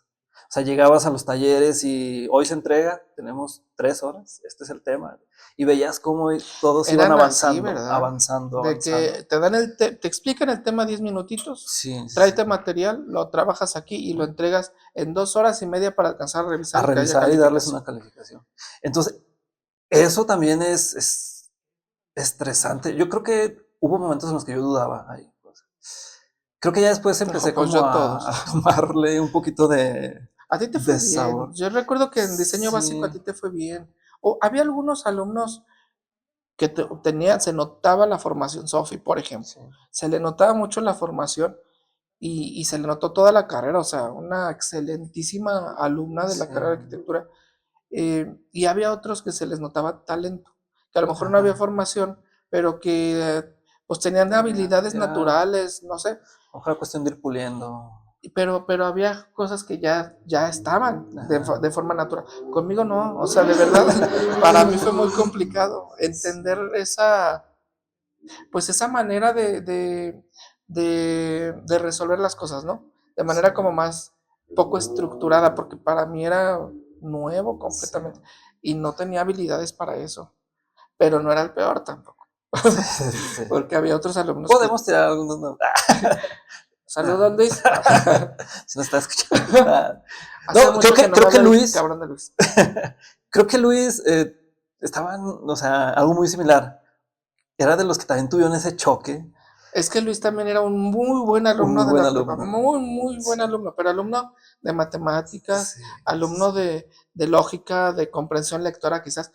O sea, llegabas a los talleres y hoy se entrega, tenemos 3 horas, este es el tema. Y veías cómo todos iban Eran así, avanzando, ¿verdad? avanzando, De avanzando. que te explican el tema 10 minutitos, Sí, sí, tráete sí. material, lo trabajas aquí y lo entregas en 2 horas y media para alcanzar a A revisar y que haya revisar y darles calificación. una calificación. Entonces, eso también es estresante. Yo creo que hubo momentos en los que yo dudaba. Ay, pues. Creo que ya después No, empecé pues como yo a, todos. a tomarle un poquito A ti te fue de bien. sabor. Yo recuerdo que en diseño básico a Sí, ti te fue bien. O había algunos alumnos que tenían, se notaba la formación, Sofi, por ejemplo. sí, Se le notaba mucho la formación y se le notó toda la carrera, o sea, una excelentísima alumna de la sí. carrera de arquitectura. Y había otros que se les notaba talento, que a lo mejor no había Ajá. formación, pero que pues tenían habilidades Ya, naturales, no sé, ojalá cuestión de ir puliendo. pero había cosas que ya estaban Ajá. de forma natural. Conmigo no, o sea, de verdad, para mí fue muy complicado Sí, entender pues esa manera de resolver las cosas, ¿no? De sí, manera como más poco estructurada, porque para mí era nuevo sí. completamente y no tenía habilidades para eso, pero no era el peor tampoco, Sí, sí, sí. porque había otros alumnos que, Podemos tirar algunos. No. saludos Luis, Si no está escuchando. hace No, mucho que no me creo que habla el Luis, cabrón de Luis. creo que Luis estaban, o sea, algo muy similar. Era de los que también tuvieron ese choque. Es que Luis también era un muy buen Un alumno muy de buen la prepa, alumno. muy, muy buen Sí, alumno, pero alumno de matemáticas, sí, sí, alumno sí. de lógica, de comprensión lectora, quizás,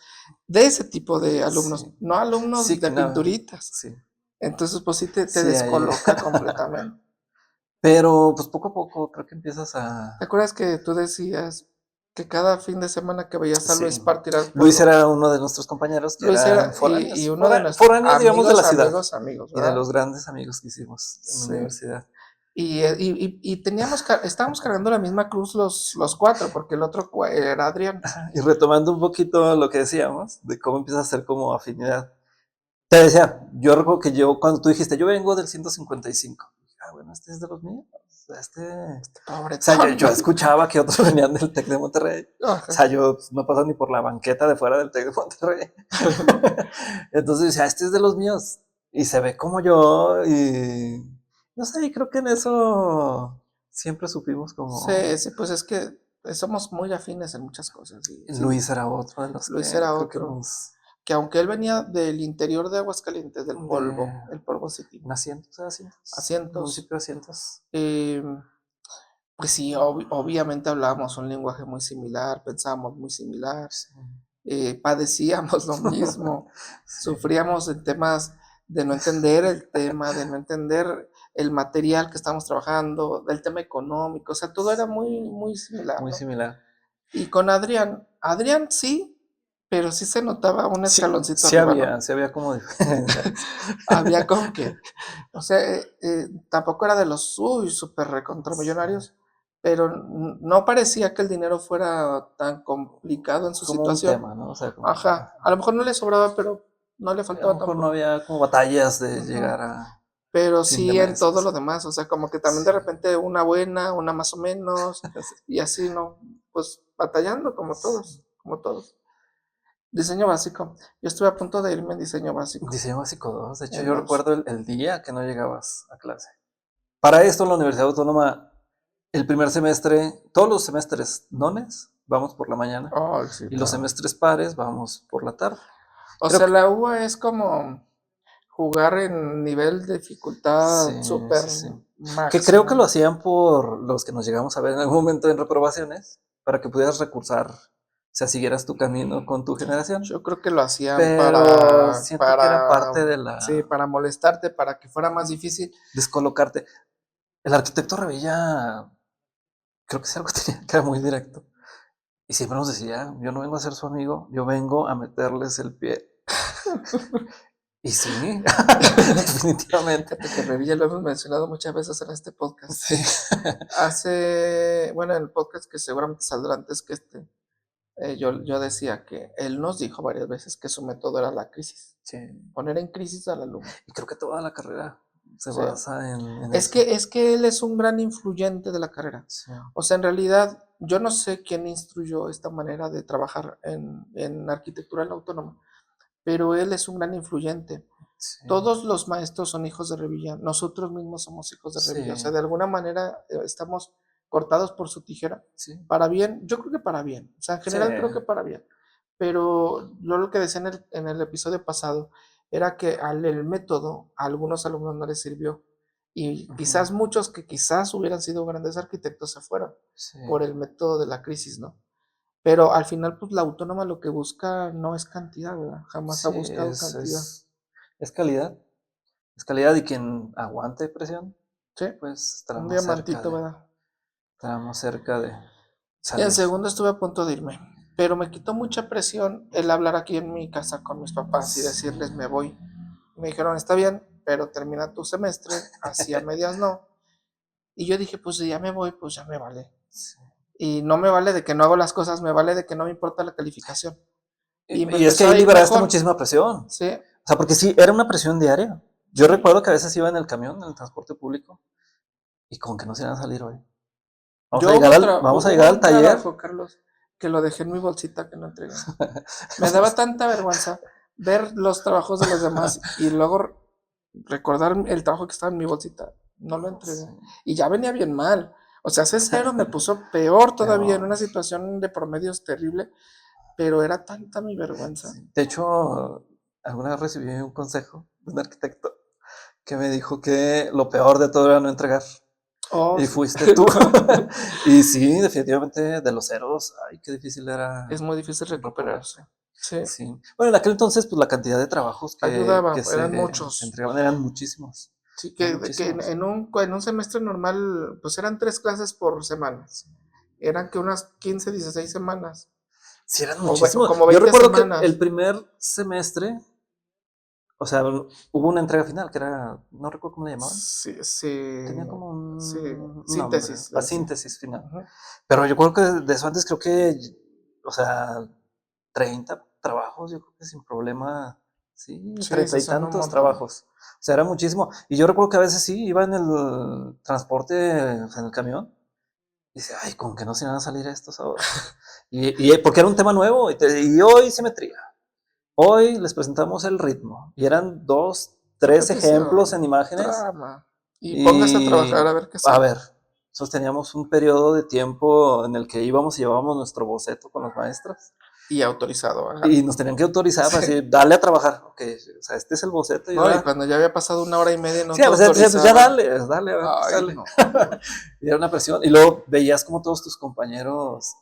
de ese tipo de alumnos, Sí, no alumnos sí, de que no. pinturitas. Sí, Entonces, pues sí te sí, ahí. descoloca completamente. Pero pues poco a poco creo que empiezas ¿Te a. acuerdas que tú decías que cada fin de semana que veías a Sí. Luis para tirar Luis polvo? era uno de nuestros compañeros que Luis era eran y foráneos, uno de nuestros foráneos, digamos, de la amigos, ciudad amigos, amigos, y de ¿verdad? los grandes amigos que hicimos en la Sí. universidad. Y estábamos cargando la misma cruz los cuatro, porque el otro era Adrián. Y retomando un poquito lo que decíamos, de cómo empieza a ser como afinidad. Te decía, yo recuerdo que yo, cuando tú dijiste, yo vengo del 155, dije, bueno, este es de los míos. O sea, yo Pobretón. escuchaba que otros venían del TEC de Monterrey. O Ajá. sea, yo no paso ni por la banqueta de fuera del TEC de Monterrey. Entonces decía, este es de los míos. Y se ve como yo. Y no sé, y creo que en eso siempre supimos como. Sí, sí, pues es que somos muy afines en muchas cosas. Y sí, Luis era otro de los Luis que era creo que otro. nos. Que aunque él venía del interior de Aguascalientes, del De polvo, el polvo city, Nacientes, Asientos, asientos, municipio de Asientos. eh, pues sí, obviamente hablábamos un lenguaje muy similar, pensábamos muy similar. Sí. Padecíamos lo mismo, Sí, sufríamos en temas de no entender el tema, de no entender el material que estamos trabajando, del tema económico, o sea, todo era sí, muy, muy similar, muy ¿no? similar. Y con Adrián sí, pero sí se notaba un Sí, escaloncito arriba, ¿no? sí había como diferencias. Había como que, o sea, tampoco era de los, súper Sí, recontramillonarios, pero no parecía que el dinero fuera tan complicado en su como un situación. tema, ¿no? O sea, como Ajá, a lo mejor no le sobraba, pero no le sí, a lo faltaba mejor no tampoco. había como batallas de Ujú. llegar a Pero fin de sí en mes o todo lo así. demás, o sea, como que también de Sí, repente una buena, una más o menos, sí, y así, ¿no? Pues batallando sí. como todos. Diseño básico. Yo estuve a punto de irme en diseño básico, Diseño básico 2. De hecho, en yo dos. recuerdo el día que no llegabas a clase. Para esto, en la Universidad Autónoma, el primer semestre, todos los semestres nones, vamos por la mañana, Ay, sí, y los claro. semestres pares, vamos por la tarde. O Creo sea, que la UA es como jugar en nivel de sí, dificultad súper sí, sí. Que creo que lo máximo. hacían por los que nos llegamos a ver en algún momento en reprobaciones, para que pudieras recursar, o sea, siguieras tu camino con tu generación. Yo creo que lo hacían Pero siento que era parte de sí, la para molestarte, para que fuera más difícil. descolocarte. El arquitecto Revilla, creo que es algo que tenía que era muy directo. Y siempre nos decía, yo no vengo a ser su amigo, yo vengo a meterles el pie. Y sí, definitivamente. Fíjate que Revilla lo hemos mencionado muchas veces en este podcast. Sí, Bueno, en el podcast que seguramente saldrá antes que este, yo decía que él nos dijo varias veces que su método era la crisis, sí. poner en crisis al alumno. Y creo que toda la carrera se Sí. basa en eso. Es que él es un gran influyente de la carrera. Sí, O sea, en realidad, yo no sé quién instruyó esta manera de trabajar en arquitectura en la autónoma, pero él es un gran influyente. sí, Todos los maestros son hijos de Revilla, nosotros mismos somos hijos de sí, Revilla, o sea, de alguna manera estamos cortados por su tijera, sí, para bien, yo creo que para bien, o sea, en sí, general creo que para bien, pero yo lo que decía en el episodio pasado era que el método a algunos alumnos no les sirvió y ujú, quizás muchos que quizás hubieran sido grandes arquitectos se fueron sí, por el método de la crisis, ¿no? Pero al final, pues la autónoma lo que busca no es cantidad, ¿verdad? Jamás ha sí, buscado cantidad. es calidad. Es calidad y quien aguante presión, Sí, pues un diamantito, ¿verdad? estará más cerca de Sí, en salir. segundo estuve a punto de irme, pero me quitó mucha presión el hablar aquí en mi casa con mis papás y Sí. decirles me voy. Me dijeron, está bien, pero termina tu semestre, así a medias no. Y yo dije, pues si ya me voy, pues ya me vale. Sí. Y no me vale de que no hago las cosas, me vale de que no me importa la calificación. Y me Y es que empezó ahí a ir liberaste mejor, muchísima presión. O ¿sí? sea, porque sí, era una presión diaria. Yo Sí. recuerdo que a veces iba en el camión, en el transporte público, y con que no se iban a salir hoy. Vamos a llegar Hubo al un taller. trabajo, Carlos, que lo dejé en mi bolsita que no entregué. Me daba tanta vergüenza ver los trabajos de los demás y luego recordar el trabajo que estaba en mi bolsita. No lo entregué. Sí. Y ya venía bien mal. O sea, ese cero me puso peor todavía en Pero, una situación de promedios terrible, pero era tanta mi vergüenza. sí. De hecho, alguna vez recibí un consejo de un arquitecto que me dijo que lo peor de todo era no entregar. Oh, Y sí. fuiste tú. Y sí, definitivamente de los ceros, ay, qué difícil Es era muy difícil reprobar. recuperarse. Sí, Sí. Bueno, en aquel entonces, pues la cantidad de trabajos ayudaba, que eran se muchos. entregaban eran muchísimos. Sí, Eran que muchísimos. en un semestre normal, pues eran 3 clases por semana. Eran que unas 15, 16 semanas. Sí, eran O muchísimos. como Yo 20 recuerdo que semanas. el primer semestre, o sea, hubo una entrega final que era, no recuerdo cómo le llamaban. Sí, Tenía como sí, un nombre, síntesis, le la decía. síntesis final. Ujú. Pero yo creo que de eso antes creo que, o sea, 30 trabajos, yo creo que sin problema, sí, Sí, 30 se y son un tantos montón. trabajos. O sea, era muchísimo. Y yo recuerdo que a veces sí, iba en el transporte, o sea, en el camión, y decía, ay, con que no se van a salir estos ahora. Y porque era un tema nuevo, y hoy simetría. Hoy les presentamos el ritmo. Y eran dos, tres ejemplos en Repetición, imágenes. trama. Y póngase a trabajar Y, a ver qué a sale. ver, sosteníamos un periodo de tiempo en el que íbamos y llevábamos nuestro boceto con los maestros Y autorizado, y hágalo. nos tenían que autorizar para Sí. decir, dale a trabajar. Ok, o sea, este es el boceto y No, y ahora. cuando ya había pasado 1 hora y media y no Sí, te pues, pues ya autorizaban. dale, a ver qué Ay, sale. no, Dios. Y era una presión. Y luego veías como todos tus compañeros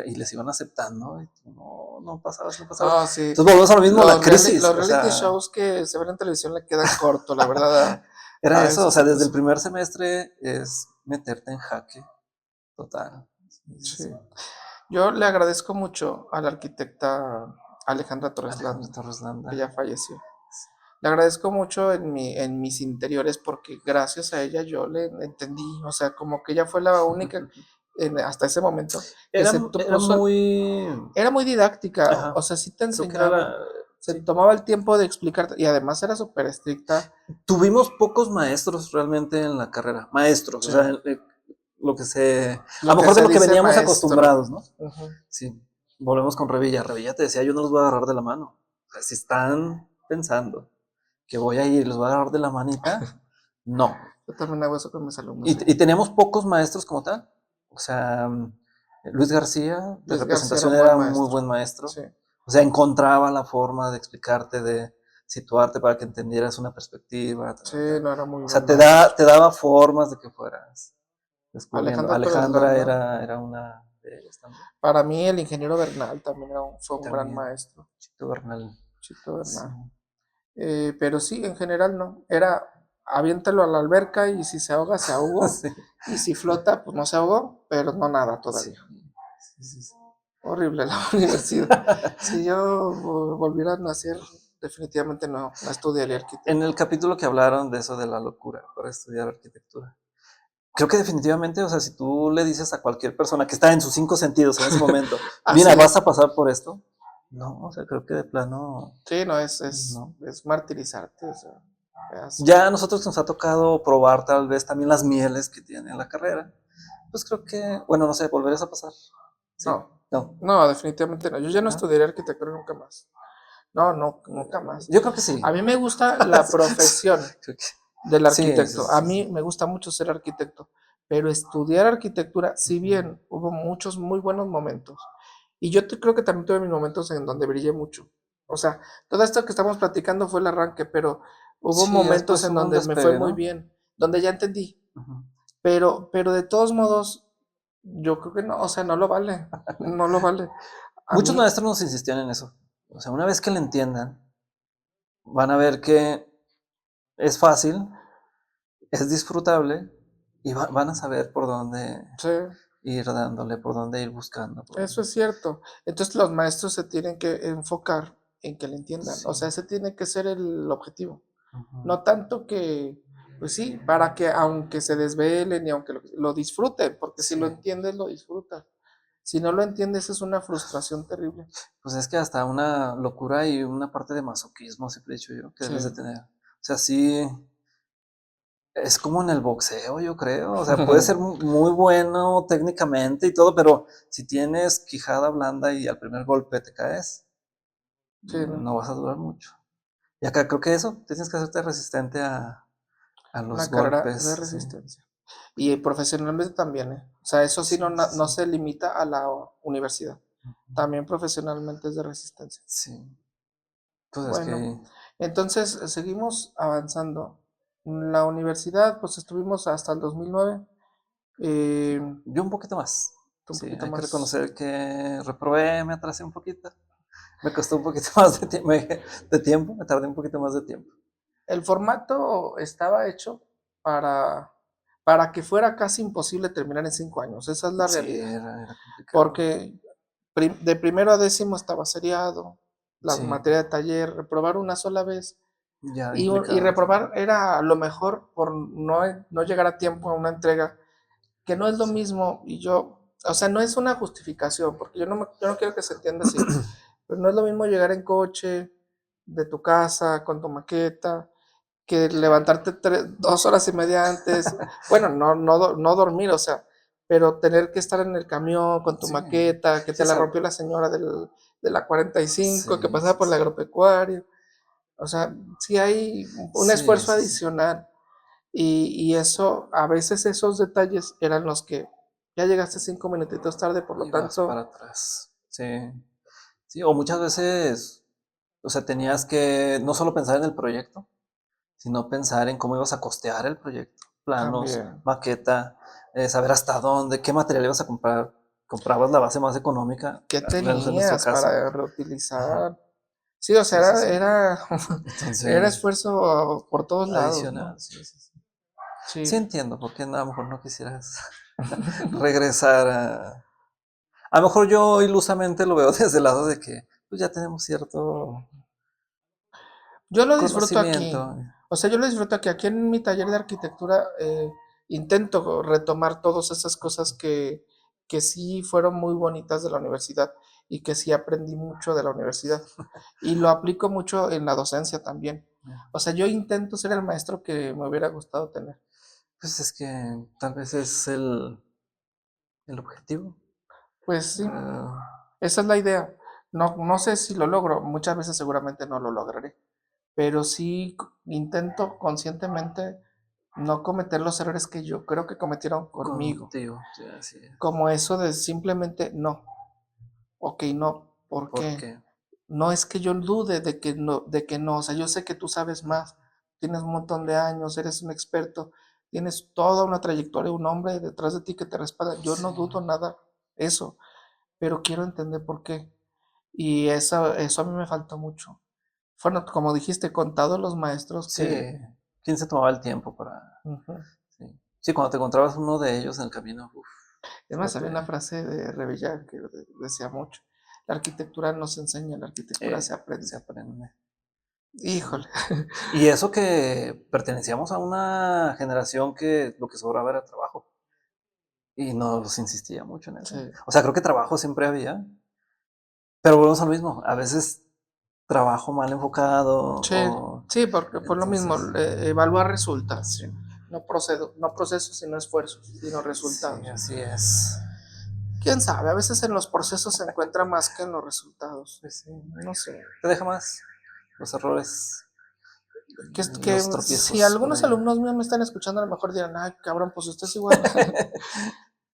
y les iban aceptando. Y tú, no, no pasabas, no pasabas. Ah, sí. Entonces volvemos a lo mismo, la crisis. Los O reality sea, shows que se ven en televisión le quedan corto, la verdad, era a eso. esa O sea, desde el situación. primer semestre es meterte en jaque total. Sí, sí, Sí. sí. Yo le agradezco mucho a la arquitecta Alejandra Torres Alejandra Landa, Torres que Landa. ya falleció. Le agradezco mucho en mis interiores porque gracias a ella yo le entendí, o sea, como que ella fue la única hasta ese momento que Era, se era puso, muy... era muy didáctica, Ajá, o sea, sí te creo que era enseñaba, se sí. tomaba el tiempo de explicarte y además era súper estricta. Tuvimos pocos maestros realmente en la carrera, maestros, o Sí. sea, lo que se... A Lo lo que mejor de se lo que dice veníamos maestro. acostumbrados, ¿no? Ujú. Sí, volvemos con Revilla. Revilla te decía, yo no los voy a agarrar de la mano. O sea, si están pensando que voy a ir y los voy a agarrar de la manita, no. Yo también hago eso con mis alumnos. Sí. Y teníamos pocos maestros como tal. O sea, Luis García de Luis García era representación un buen era un muy maestro. buen maestro. Sí, O sea, encontraba la forma de explicarte, de situarte para que entendieras una perspectiva. sí, no era muy O buen sea, maestro. te daba formas de que fueras descubriendo. Alejandra Torres Alejandra Landa, era una de ellas también. para mí el ingeniero Bernal también fue un gran También, maestro, Chito Bernal. Chito Sí. Bernal. Pero sí, en general no. Era aviéntalo a la alberca y si se ahoga, se ahogó. Sí, Y si flota, pues no se ahogó, pero no nada sí, todavía. sí. Horrible la universidad. Si yo volviera a nacer, definitivamente no estudiaría En arquitecto. el capítulo que hablaron de eso de la locura para estudiar arquitectura, creo que definitivamente, o sea, si tú le dices a cualquier persona que está en sus 5 sentidos en ese momento, mira, Así vas es. a pasar por esto, no, o sea, creo que de plano, Sí, no, no. es martirizarte. O sea, Ya a nosotros nos ha tocado probar tal vez también las mieles que tiene la carrera. Pues creo que, bueno, no sé, volverías a pasar. Sí, no, no, no, definitivamente no. Yo ya no ¿no? estudiaría arquitectura nunca más. No, no, nunca más. Yo creo que sí. A mí me gusta la profesión Creo que, del sí, sí, arquitecto. A sí, sí. mí me gusta mucho ser arquitecto, pero estudiar arquitectura, si bien hubo muchos muy buenos momentos, y yo creo que también tuve mis momentos en donde brillé mucho. O sea, todo esto que estamos platicando fue el arranque, pero hubo Sí, momentos después en hubo un donde me fue despegue, muy ¿no? bien, donde ya entendí, Ujú. pero de todos modos, yo creo que no, o sea, no lo vale, no lo vale. A Muchos mí, maestros nos insistían en eso. O sea, una vez que le entiendan, van a ver que es fácil, es disfrutable y van a saber por dónde sí, ir dándole, por dónde ir buscando. eso es cierto. Entonces los maestros se tienen que enfocar en que le entiendan. Sí. O sea, ese tiene que ser el objetivo. Ujú. No tanto que, pues sí, para que aunque se desvelen y aunque lo disfruten, porque si Sí. lo entiendes, lo disfrutas. Si no lo entiendes, es una frustración terrible. Pues es que hasta una locura y una parte de masoquismo, siempre he dicho yo, que Sí, debes de tener. O sea, sí, es como en el boxeo, yo creo. O sea, puede ser muy bueno técnicamente y todo, pero si tienes quijada blanda y al primer golpe te caes, sí, ¿no? no vas a durar mucho. Y acá creo que eso, tienes que hacerte resistente a Una los carrera de golpes, sí. resistencia. Y profesionalmente también, ¿eh? O sea, eso sí Sí, no sí, se limita a la universidad. ujú, También profesionalmente es de resistencia. sí. Pues es Bueno, que entonces seguimos avanzando. En la universidad, pues estuvimos hasta el 2009. yo un poquito más. Un Sí, poquito hay que más. reconocer que reprobé, me atrasé un poquito. Me costó un poquito más de tiempo, me tardé un poquito más de tiempo. El formato estaba hecho para, para que fuera casi imposible terminar en 5 años. Esa es la Sí, realidad. era complicado. Porque de primero a décimo estaba seriado, la Sí, materia de taller, reprobar una sola vez. ya Y implicaba reprobar tiempo. era a lo mejor por no llegar a tiempo a una entrega, que no es lo Sí. mismo. Y yo, o sea, no es una justificación, porque yo no quiero que se entienda así. Pero no es lo mismo llegar en coche de tu casa con tu maqueta que levantarte 2 horas y media antes. Bueno, no dormir, o sea, pero tener que estar en el camión con tu Sí, maqueta, que sí, te la rompió la señora de la 45, que sí, pasaba sí, por el sí. agropecuario. O sea, sí hay un Sí, esfuerzo sí, sí. adicional. Y eso, a veces esos detalles eran los que ya llegaste 5 minutitos tarde, por lo Y vas para tanto, atrás. Sí. Sí, o muchas veces, o sea, tenías que no solo pensar en el proyecto, sino pensar en cómo ibas a costear el proyecto, planos, también. maqueta, saber hasta dónde, qué material ibas a comprar. Comprabas la base más económica, ¿Qué al menos en nuestro tenías caso. para Ajá. reutilizar? Sí, o sea, Sí, sí, sí. era Entonces, esfuerzo por todos lados, adicional, ¿no? sí, sí, sí. Sí Sí. entiendo por qué a lo mejor no quisieras regresar a... A lo mejor yo ilusamente lo veo desde el lado de que pues ya tenemos cierto Yo lo disfruto aquí. conocimiento. O sea, yo lo disfruto aquí. Aquí en mi taller de arquitectura intento retomar todas esas cosas que sí fueron muy bonitas de la universidad y que sí aprendí mucho de la universidad. Y lo aplico mucho en la docencia también. O sea, yo intento ser el maestro que me hubiera gustado tener. Pues es que tal vez es el objetivo. Pues sí, Ah, esa es la idea. No, no sé si lo logro. Muchas veces seguramente no lo lograré. Pero sí intento conscientemente no cometer los errores que yo creo que cometieron conmigo, contigo, sí, así es. como eso de simplemente no, ok, no, ¿por ¿Por qué? qué? No es que yo dude de que no, o sea, yo sé que tú sabes más, tienes un montón de años, eres un experto, tienes toda una trayectoria, un hombre detrás de ti que te respalda, yo no Sí, dudo nada eso, pero quiero entender por qué. Y eso a mí me faltó mucho. Bueno, como dijiste, contados los maestros sí. que... ¿Quién se tomaba el tiempo para...? Ujú. Sí, sí, cuando te encontrabas uno de ellos en el camino, uf, Es más, había una fíjate, frase de Revilla que decía mucho, la arquitectura no se enseña, la arquitectura se se aprende. aprende. Sí. Híjole. Y eso que pertenecíamos a una generación que lo que sobraba era trabajo. Y nos insistía mucho en Sí, eso. O sea, creo que trabajo siempre había, pero volvemos a lo mismo. A veces trabajo mal enfocado sí, o sí, porque por lo mismo, entonces, evaluar resultados, sí, no procesos, sino esfuerzos, sino sí, resultados. así es. ¿Quién sabe? A veces en los procesos se encuentra más que en los resultados. Pues sí, No sé. te deja más los errores y Que los si tropiezos por algunos ahí. alumnos míos me están escuchando, a lo mejor dirán, ay, cabrón, pues usted es igual.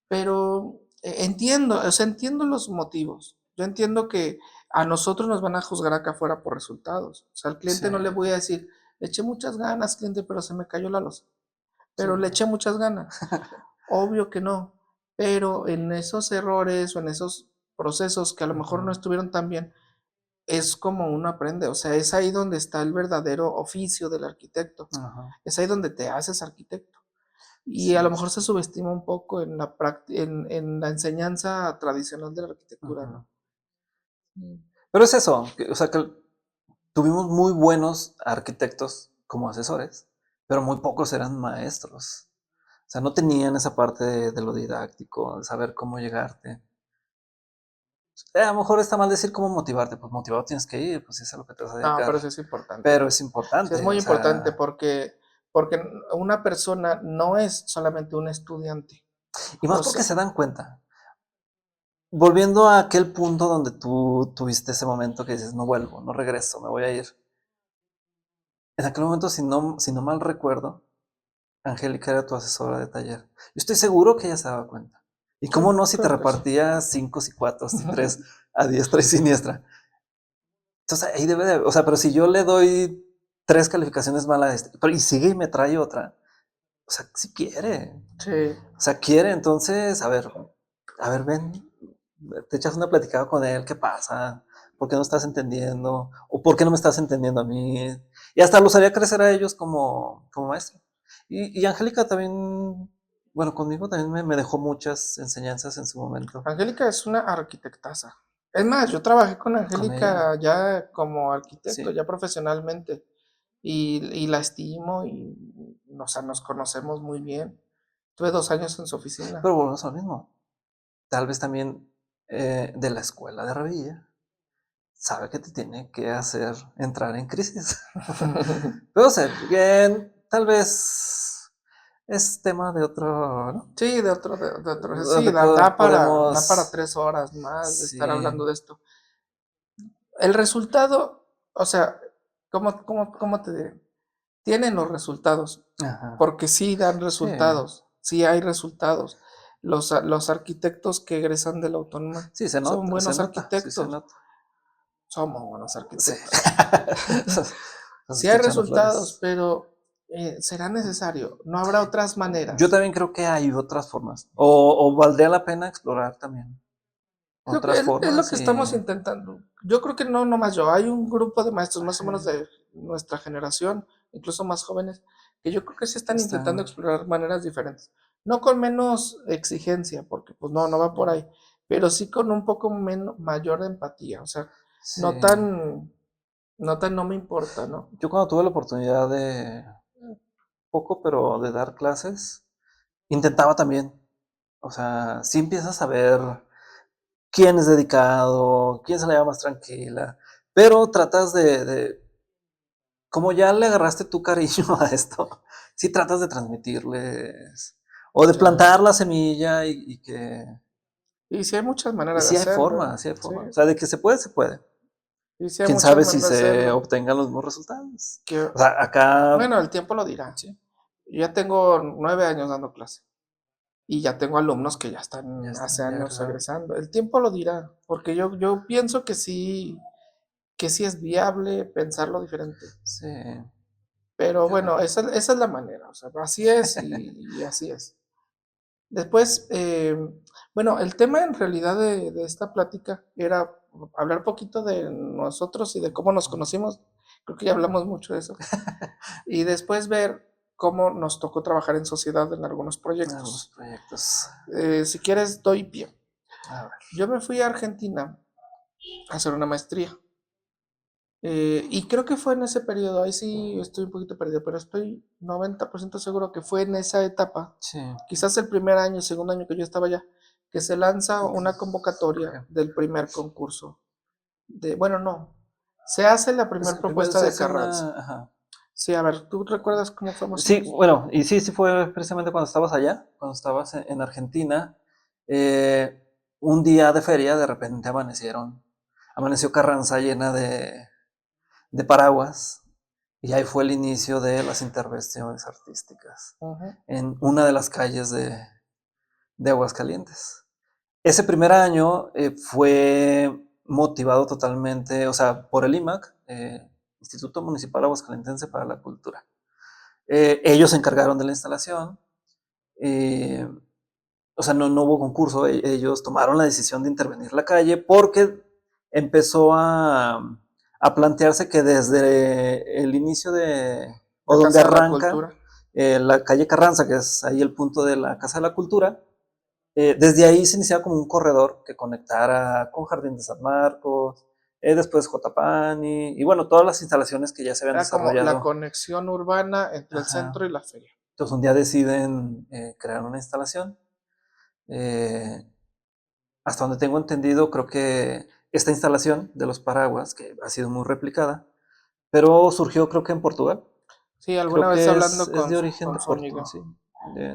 Pero entiendo, o sea, entiendo los motivos. Yo entiendo que a nosotros nos van a juzgar acá afuera por resultados. O sea, al Sí, cliente no le voy a decir, le eché muchas ganas, cliente, pero se me cayó la losa. sí, Pero le eché muchas ganas. Obvio que no. Pero en esos errores o en esos procesos que a lo mejor no ujú, estuvieron tan bien, es como uno aprende. O sea, es ahí donde está el verdadero oficio del arquitecto. ajá, Es ahí donde te haces arquitecto. Y sí, a lo mejor se subestima un poco en en la enseñanza tradicional de la arquitectura, ujú. ¿no? Mm. Pero es eso, o sea, que tuvimos muy buenos arquitectos como asesores, pero muy pocos eran maestros. O sea, no tenían esa parte de lo didáctico, de saber cómo llegarte. A lo mejor está mal decir cómo motivarte, pues motivado tienes que ir, pues si es a lo que te vas a No, dedicar. pero sí es importante. Pero es Sí, es importante, muy o importante sea, porque una persona no es solamente un estudiante. y más O porque sea, se dan cuenta. Volviendo a aquel punto donde tú tuviste ese momento que dices, no vuelvo, no regreso, me voy a ir. En aquel momento, si no mal recuerdo, Angélica era tu asesora de taller. Yo estoy seguro que ella se daba cuenta. ¿Y sí, cómo no si te creo que sí. repartía 5 y 4 y 3 a diestra y siniestra? Entonces ahí debe de, o sea, pero si yo le doy 3 calificaciones malas a este, pero y sigue y me trae otra, o sea, si quiere, Sí, o sea, quiere, entonces, a ver, ven, te echas una platicada con él, ¿qué pasa? ¿Por qué no estás entendiendo? ¿O por qué no me estás entendiendo a mí? Y hasta los haría crecer a ellos como maestro. Y Angélica también, bueno, conmigo también me dejó muchas enseñanzas en su momento. Angélica es una arquitectaza. Es más, yo trabajé con Con ella, Angélica ya como arquitecto, sí. ya profesionalmente, y la estimo y, o sea, nos conocemos muy bien. Tuve 2 años en su oficina. Pero volvemos al mismo. Tal vez también de la escuela de Revilla, sabe que te tiene que hacer entrar en crisis. Pero sé, bien, tal vez es tema de otro, ¿no? Sí, de otro. Sí, Donde da para podemos, 3 horas más de estar sí, hablando de esto. El resultado, o sea, cómo te diré? Tienen los resultados, ajá, porque sí dan sí, resultados, sí hay resultados. Los arquitectos que egresan de la autónoma sí, son se buenos nota, sí se arquitectos, nota, somos buenos sí. arquitectos. Nos Sí está hay echando resultados, flores. pero será necesario, no habrá otras Yo maneras. también creo que hay otras formas, o valdría la pena explorar también Creo que otras es lo formas que y, estamos intentando. Yo creo que no nomás yo, hay un grupo de maestros más o menos de nuestra generación, incluso más jóvenes, que yo creo que sí están intentando está, explorar maneras diferentes. No con menos exigencia, porque pues no, no va por ahí, pero sí con un poco menos, mayor empatía. O sea, Sí. no tan, no me importa, ¿no? Yo cuando tuve la oportunidad de, poco, pero de dar clases, intentaba también. O sea, sí empiezas a ver quién es dedicado, quién se la lleva más tranquila, pero tratas como ya le agarraste tu cariño a esto, sí tratas de transmitirles, o de Sí. plantar la semilla y que... Y sí hay muchas Y maneras de sí hay hacerlo, forma, ¿eh? sí hay Sí, forma. O sea, de que se puede, se puede. y sí hay Quién muchas sabe si maneras de se hacerlo. obtengan los mismos resultados. Que, O sea, acá, bueno, el tiempo lo dirá. sí, Yo ya tengo 9 años dando clase y ya tengo alumnos que ya ya están hace están, ya años agarraron. egresando. El tiempo lo dirá, porque yo pienso que sí es viable pensarlo diferente. Sí, Pero ya. bueno, esa es la manera, o sea, así es y así es. Después, bueno, el tema en realidad de esta plática era hablar poquito de nosotros y de cómo nos conocimos. Creo que ya hablamos mucho de eso. Y después ver cómo nos tocó trabajar en sociedad en algunos Algunos proyectos. proyectos. Si quieres, doy pie. A ver. Yo me fui a Argentina a hacer una maestría. Y creo que fue en ese periodo, ahí sí estoy un poquito perdido, pero estoy 90% seguro que fue en esa etapa, Sí. quizás el primer año, segundo año que yo estaba allá, que se lanza una Ok. convocatoria del primer concurso. Bueno, no, se hace la primera Primero propuesta se de hace Carranza. una... Ajá. Sí, a ver, ¿tú recuerdas cómo fue más o Sí, menos? bueno, y sí, sí fue precisamente cuando estabas allá, cuando estabas en Argentina. eh, un día de feria, de repente amaneció Carranza llena de paraguas, y ahí fue el inicio de las intervenciones artísticas Ujú. en una de las calles de Aguascalientes. Ese primer año fue motivado totalmente, o sea, por el IMAC, Instituto Municipal Aguascalentense para la Cultura. Ellos se encargaron de la instalación. eh, o sea, no hubo concurso, ellos tomaron la decisión de intervenir la calle porque empezó a plantearse que desde el inicio o La donde Casa de la arranca Cultura. la calle Carranza, que es ahí el punto de la Casa de la Cultura, desde ahí se iniciaba como un corredor que conectara con Jardín de San Marcos, después Jotapani, y bueno, todas las instalaciones que ya se habían Era como la desarrollado. conexión urbana entre el Ajá. centro y la feria. Entonces un día deciden crear una instalación. Eh, hasta donde tengo entendido, creo que esta instalación de los paraguas, que ha sido muy replicada, pero surgió creo que en Portugal. Sí, alguna Creo vez que hablando es de origen con de Porto, Zúñiga. sí.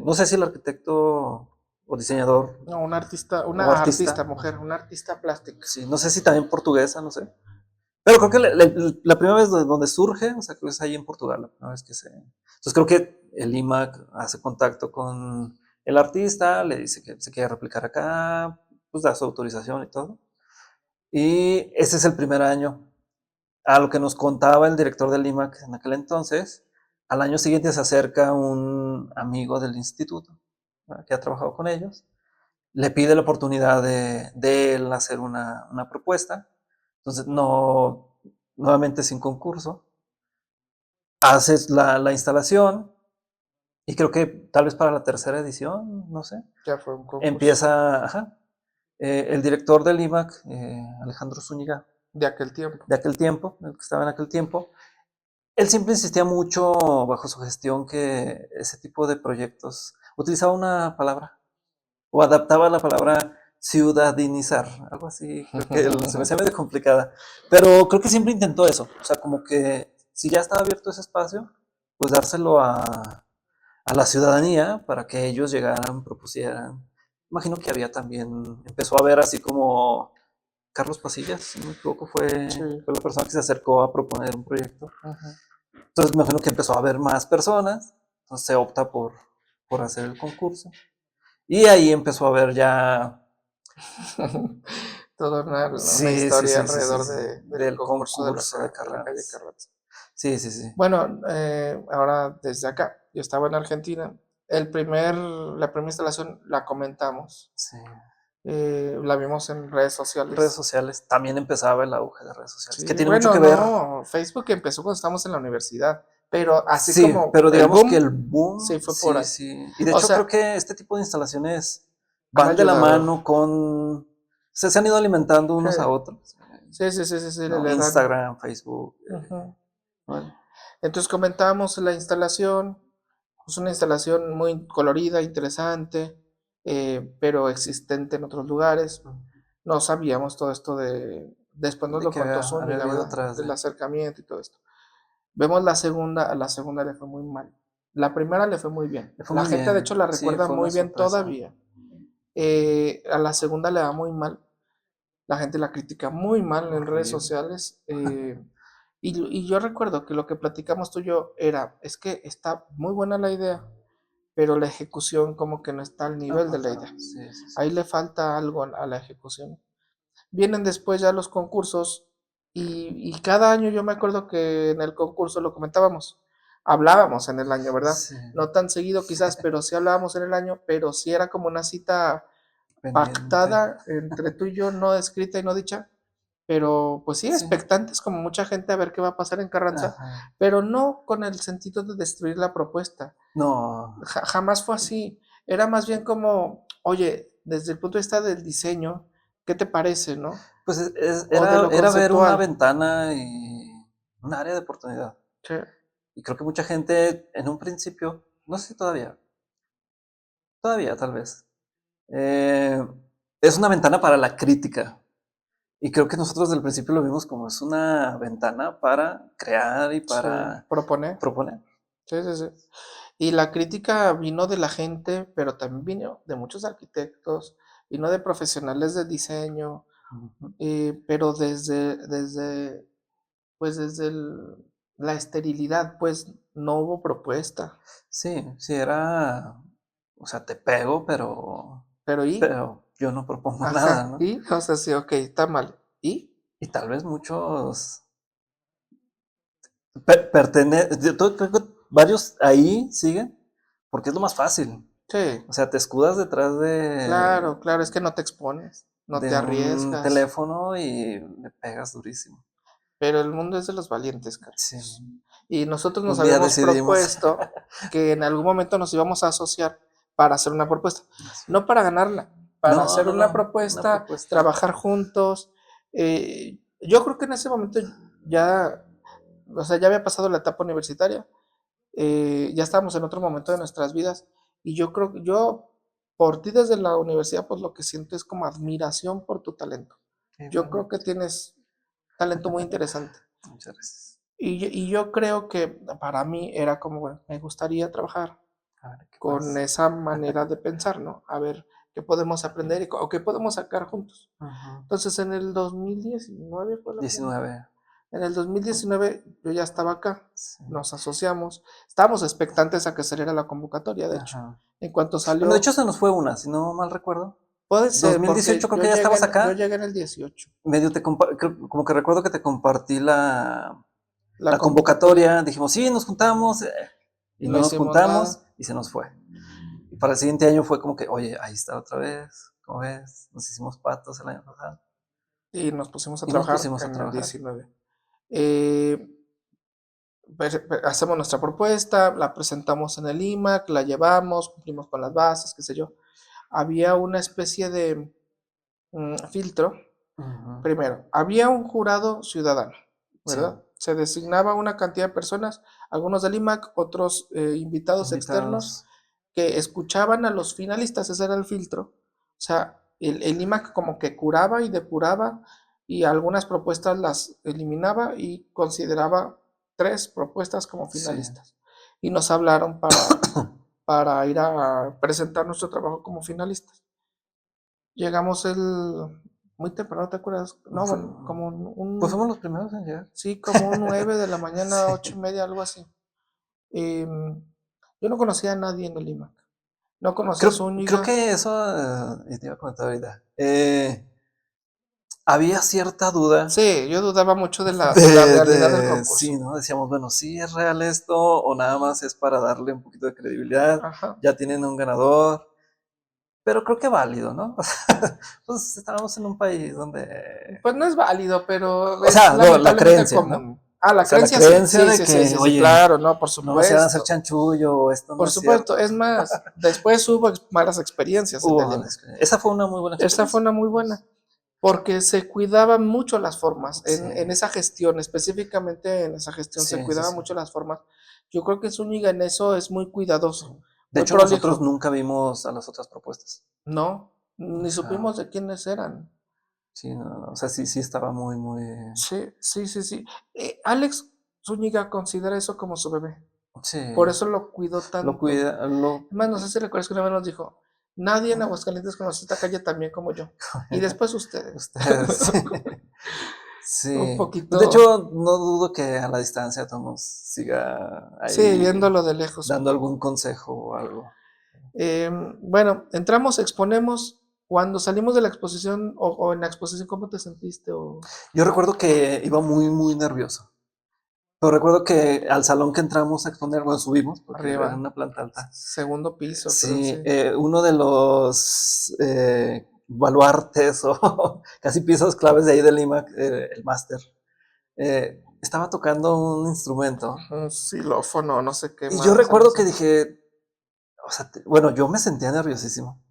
No sé si el arquitecto o diseñador No, o una artista artista, mujer, una artista plástica. sí, no sé si también portuguesa, no sé. Pero creo que la primera vez donde surge, o sea, creo que es ahí en Portugal, la primera vez que se... Entonces creo que el IMAC hace contacto con el artista, le dice que se quiere replicar acá, pues da su autorización y todo. Y ese es el primer año. A lo que nos contaba el director del IMAC en aquel entonces, al año siguiente se acerca un amigo del instituto, ¿verdad?, que ha trabajado con ellos, le pide la oportunidad de él hacer una propuesta. Entonces, no, nuevamente sin concurso, haces la instalación y creo que tal vez para la tercera edición, no sé, Ya fue un concurso empieza, ajá, el director del IMAC, Alejandro Zúñiga, de aquel tiempo. de aquel tiempo, el que estaba en aquel tiempo, él siempre insistía mucho bajo su gestión que ese tipo de proyectos utilizaba una palabra o adaptaba la palabra ciudadanizar, algo así, creo que se me hacía medio complicada, pero creo que siempre intentó eso, o sea, como que si ya estaba abierto ese espacio, pues dárselo a la ciudadanía para que ellos llegaran, propusieran. Imagino que había también, empezó a ver así como Carlos Pasillas, si no me equivoco, Sí. fue la persona que se acercó a proponer un proyecto. Ujú. Entonces me imagino que empezó a haber más personas, entonces se opta por hacer el concurso. Y ahí empezó a haber ya... Toda una Sí, sí, historia sí, sí, sí, alrededor sí, del del concurso concurso de de la calle Carranza. Carranza. Sí, sí, sí. Bueno, ahora desde acá, yo estaba en Argentina. La primera instalación la comentamos, Sí. la vimos en redes Redes sociales. sociales, también empezaba el auge de redes sociales, que Sí, tiene mucho bueno, que ver. no, Facebook empezó cuando estábamos en la universidad, pero así Sí, como pero el digamos que el boom, sí boom, fue por sí, ahí. sí. Y de O hecho creo sea, que este tipo de instalaciones han van de la ayudado. mano con... Se han ido alimentando unos a eh, otros. Sí, sí, sí, sí, sí, ¿no? le dan. Instagram, Facebook. Ujú. Bueno, Entonces comentábamos la instalación, es una instalación muy colorida, interesante, pero existente en otros lugares. No sabíamos todo esto después nos de lo que contó Zuni, había la habido verdad, atrás del de. acercamiento y todo esto. Vemos la segunda, a la segunda le fue muy mal. La primera le fue muy bien. Le fue La muy gente de bien. hecho la Sí, recuerda fue una muy bien sorpresa. todavía. A la segunda le va muy mal. La gente la critica muy mal en redes Horrible. sociales. Y yo recuerdo que lo que platicamos tú y yo era, es que está muy buena la idea, pero la ejecución como que no está al No, nivel de la faltaron. idea. Sí, sí, sí. Ahí le falta algo a la ejecución. Vienen después ya los concursos y cada año yo me acuerdo que en el concurso lo comentábamos. Hablábamos en el año, ¿verdad? Sí, No tan seguido quizás, pero sí hablábamos en el año, pero sí era como una cita pendiente. pactada entre tú y yo, no escrita y no dicha, pero pues sí, Sí. expectantes como mucha gente a ver qué va a pasar en Carranza, Ajá. pero no con el sentido de destruir la propuesta. No. Jamás fue así. Era más bien como, oye, desde el punto de vista del diseño, ¿qué te parece, no? Pues O de lo era ver una conceptual. ventana y un área de oportunidad. Sí, Y creo que mucha gente en un principio, no sé si todavía tal vez, eh, es una ventana para la crítica. Y creo que nosotros desde el principio lo vimos como es una ventana para crear y sí, para proponer. proponer. Sí, sí, sí. Y la crítica vino de la gente, pero también vino de muchos arquitectos, vino de profesionales de diseño, Ujú. pero pues desde la esterilidad, pues no hubo propuesta. Sí, sí, era, o sea, te pego, Pero ¿y? pero yo no propongo nada, Ajá, ¿no? ¿y? O sea, sí, ok, está mal. ¿Y? Y tal vez muchos creo que varios ahí siguen, porque es lo más fácil. Sí, O sea, te escudas detrás claro, claro, es que no te expones, no te de un arriesgas, teléfono y le pegas durísimo. pero el mundo es de los valientes, Sí, Carlos. Y nosotros nos un día habíamos decidimos. propuesto que en algún momento nos íbamos a asociar para hacer una propuesta, no para ganarla, para No, hacer no, una no, una propuesta, propuesta. trabajar juntos. Yo creo que en ese momento ya, o sea, ya había pasado la etapa universitaria, ya estábamos en otro momento de nuestras vidas y yo creo que yo, por ti desde la universidad, pues lo que siento es como admiración por tu talento. Yo creo que Igualmente. tienes talento muy interesante. Muchas gracias. Y yo creo que para mí era como, bueno, me gustaría trabajar A ver qué con pasa. esa manera de pensar, ¿no? A ver qué podemos aprender o qué podemos sacar juntos. Ujú. Entonces, en el 2019 fue la primera. 19. En el 2019 yo ya estaba acá, Sí. nos asociamos, estábamos expectantes a que saliera la convocatoria, de hecho. Ajá. En cuanto Bueno, de hecho salió, se nos fue una, si no mal recuerdo. puede ser, 2018 porque creo que ya estabas yo acá. llegué en el 18, Medio como que recuerdo que te compartí la la convocatoria, convocatoria. Dijimos, sí, nos juntamos. Y y no no nos hicimos juntamos nada, y se nos fue. Y para el siguiente año fue como que, oye, ahí está otra vez. ¿Cómo ves? Nos hicimos patos el año pasado. y nos pusimos a Y nos trabajar pusimos a en el trabajar. 19. Eh, hacemos nuestra propuesta, la presentamos en el IMAC, la llevamos, cumplimos con las bases, qué sé yo. Había una especie de filtro. Ujú. Primero, había un jurado ciudadano, Sí, ¿verdad? Se designaba una cantidad de personas, algunos del IMAC, otros invitados externos, invitados. que escuchaban a los finalistas, ese era el filtro. O sea, el IMAC como que curaba y depuraba y algunas propuestas las eliminaba y consideraba 3 propuestas como Sí. finalistas. Y nos hablaron para ir a presentar nuestro trabajo como finalistas. Llegamos muy temprano, ¿te acuerdas? No, Fu- bueno, como Pues fuimos los primeros en llegar. sí, como un 9 de la mañana, Sí. 8:30, algo así. Em, yo no conocía a nadie en el IMAC. No conocía a Creo Zúñiga. que eso, y te iba a comentar ahorita. Había cierta duda Sí, yo dudaba mucho de la realidad del sí, concurso. ¿no? Decíamos, bueno, ¿sí es real esto o nada más es para darle un poquito de credibilidad? Ajá. Ya tienen un ganador, pero creo que válido, ¿no? O sea, pues estábamos en un país donde, Pues no es válido, pero o es sea, no, la lamentablemente creencia, ¿no? común. Ah, O la sea, la creencia sí, creencia sí, de sí, sí, que, sí, sí, oye, claro, no, por no se van a hacer supuesto. chanchullo o esto no Por es cierto. supuesto, es más, después hubo malas experiencias en el Hubo, IMAC. esa fue una muy buena Esa fue experiencia. una muy buena. porque se cuidaban mucho las formas Sí, en esa gestión, específicamente en esa gestión se sí, sí, cuidaban sí. mucho las formas. Yo creo que Zúñiga en eso es muy cuidadoso, De muy hecho, nosotros prolijo. nunca vimos a las otras propuestas. No, O ni sea, supimos de quiénes eran. sí, no, o sea, sí estaba muy, muy. Sí, sí, sí, sí. Alex Zúñiga considera eso como su bebé. Sí, Por eso lo cuidó lo tanto. cuida, lo. Es más, no sé si recuerdas que una vez nos dijo, nadie en Aguascalientes conoce esta calle tan bien como yo. Y después ustedes. Ustedes, sí. Un Sí. Pues de poquito, hecho, no dudo que a la distancia Tomás siga sí, ahí viéndolo de lejos. dando algún consejo o algo. Bueno, entramos, exponemos. Cuando salimos de la exposición o en la exposición, ¿cómo te sentiste? O Yo recuerdo que iba muy, muy nervioso. Pero recuerdo que al salón que entramos a exponer, bueno, subimos, porque era en arriba, una planta alta. segundo piso, creo, Sí, sí. uno de los baluartes o casi piezas claves de ahí de Lima, el máster, estaba tocando un instrumento. Un xilófono, no sé qué Y yo más, algo recuerdo así. que dije, o sea, bueno, yo me sentía nerviosísimo.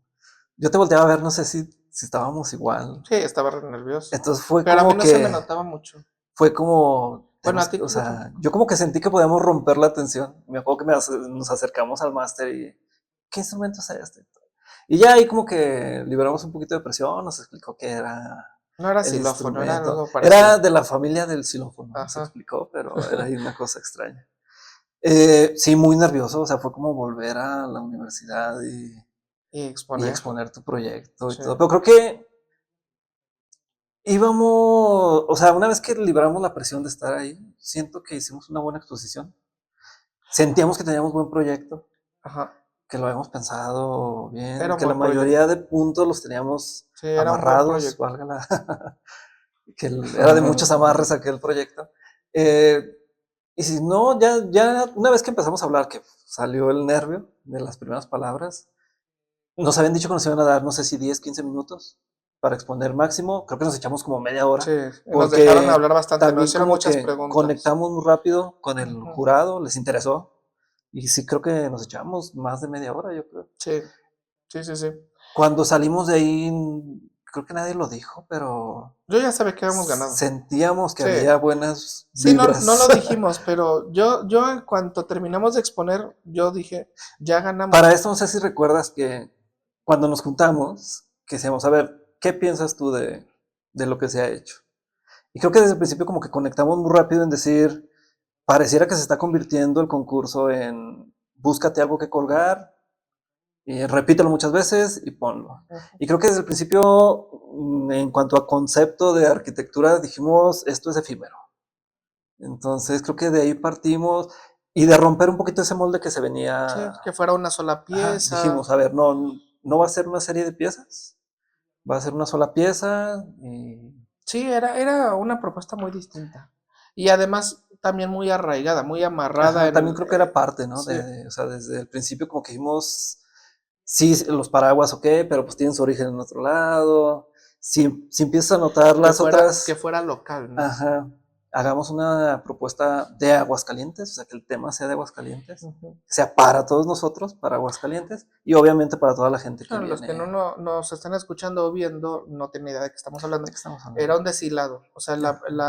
Yo te volteaba a ver, no sé si estábamos igual. Sí, estaba re nervioso. Entonces fue Pero a mí como no se me que, notaba mucho. fue como, Bueno, a tenemos, ti o como que. sea, yo como que sentí que podíamos romper la tensión. Me acuerdo que nos acercamos al máster y, ¿qué instrumento es este? Y ya ahí como que liberamos un poquito de presión, nos explicó que era No era el xilófono, era instrumento. algo Era parecido. de la familia del xilófono, nos Ajá. explicó, pero era ahí una cosa extraña. Sí, muy nervioso, o sea, fue como volver a la universidad Y y exponer. exponer tu proyecto y Sí. todo. Pero creo que íbamos, o sea, una vez que libramos la presión de estar ahí, siento que hicimos una buena exposición. Sentíamos que teníamos buen proyecto, Ajá. que lo habíamos pensado bien, Era un que la buen mayoría proyecto. de puntos los teníamos Sí, era un buen amarrados, proyecto. valga la, que era de muchos amarres aquel proyecto. Eh, y si no, ya una vez que empezamos a hablar, que salió el nervio de las primeras palabras, nos habían dicho que nos iban a dar, no sé si 10, 15 minutos para exponer máximo. Creo que nos echamos como media Sí, hora, nos dejaron porque hablar bastante, nos también hicieron como muchas que preguntas. conectamos muy rápido con el Ujú. jurado, les interesó. Y sí, creo que nos echamos más de media hora, yo creo. Sí, sí, sí, sí. Cuando salimos de ahí, creo que nadie lo dijo, pero Yo ya sabía que habíamos ganado. sentíamos que Sí, había buenas sí, no, no vibras. lo dijimos, pero yo en cuanto terminamos de exponer, yo dije, ya Para ganamos. esto, no sé si recuerdas que cuando nos juntamos, que decíamos, a ver, ¿qué piensas tú de lo que se ha hecho? Y creo que desde el principio como que conectamos muy rápido en decir, pareciera que se está convirtiendo el concurso en búscate algo que colgar, y repítelo muchas veces y ponlo. Ujú. Y creo que desde el principio, en cuanto a concepto de arquitectura, dijimos, esto es efímero. Entonces creo que de ahí partimos y de romper un poquito ese molde que se Sí, venía. que fuera una sola Ajá, pieza. dijimos, a ver, no va a ser una serie de piezas, va a ser una sola pieza y Sí, era una propuesta muy distinta. Y además también muy arraigada, muy amarrada ajá, en... también creo que era parte, ¿no? sí, O sea, desde el principio como que dijimos, sí, los paraguas, ok, pero pues tienen su origen en otro lado. Si empiezas a notar las que otras, fuera local, ¿no? ajá, hagamos una propuesta de Aguascalientes, o sea, que el tema sea de Aguascalientes, Ujú. que sea para todos nosotros, para Aguascalientes, y obviamente para toda la gente que Claro, los que viene. nos están escuchando o viendo no tienen idea de qué estamos ¿De hablando. qué estamos Era hablando? un deshilado. O sea,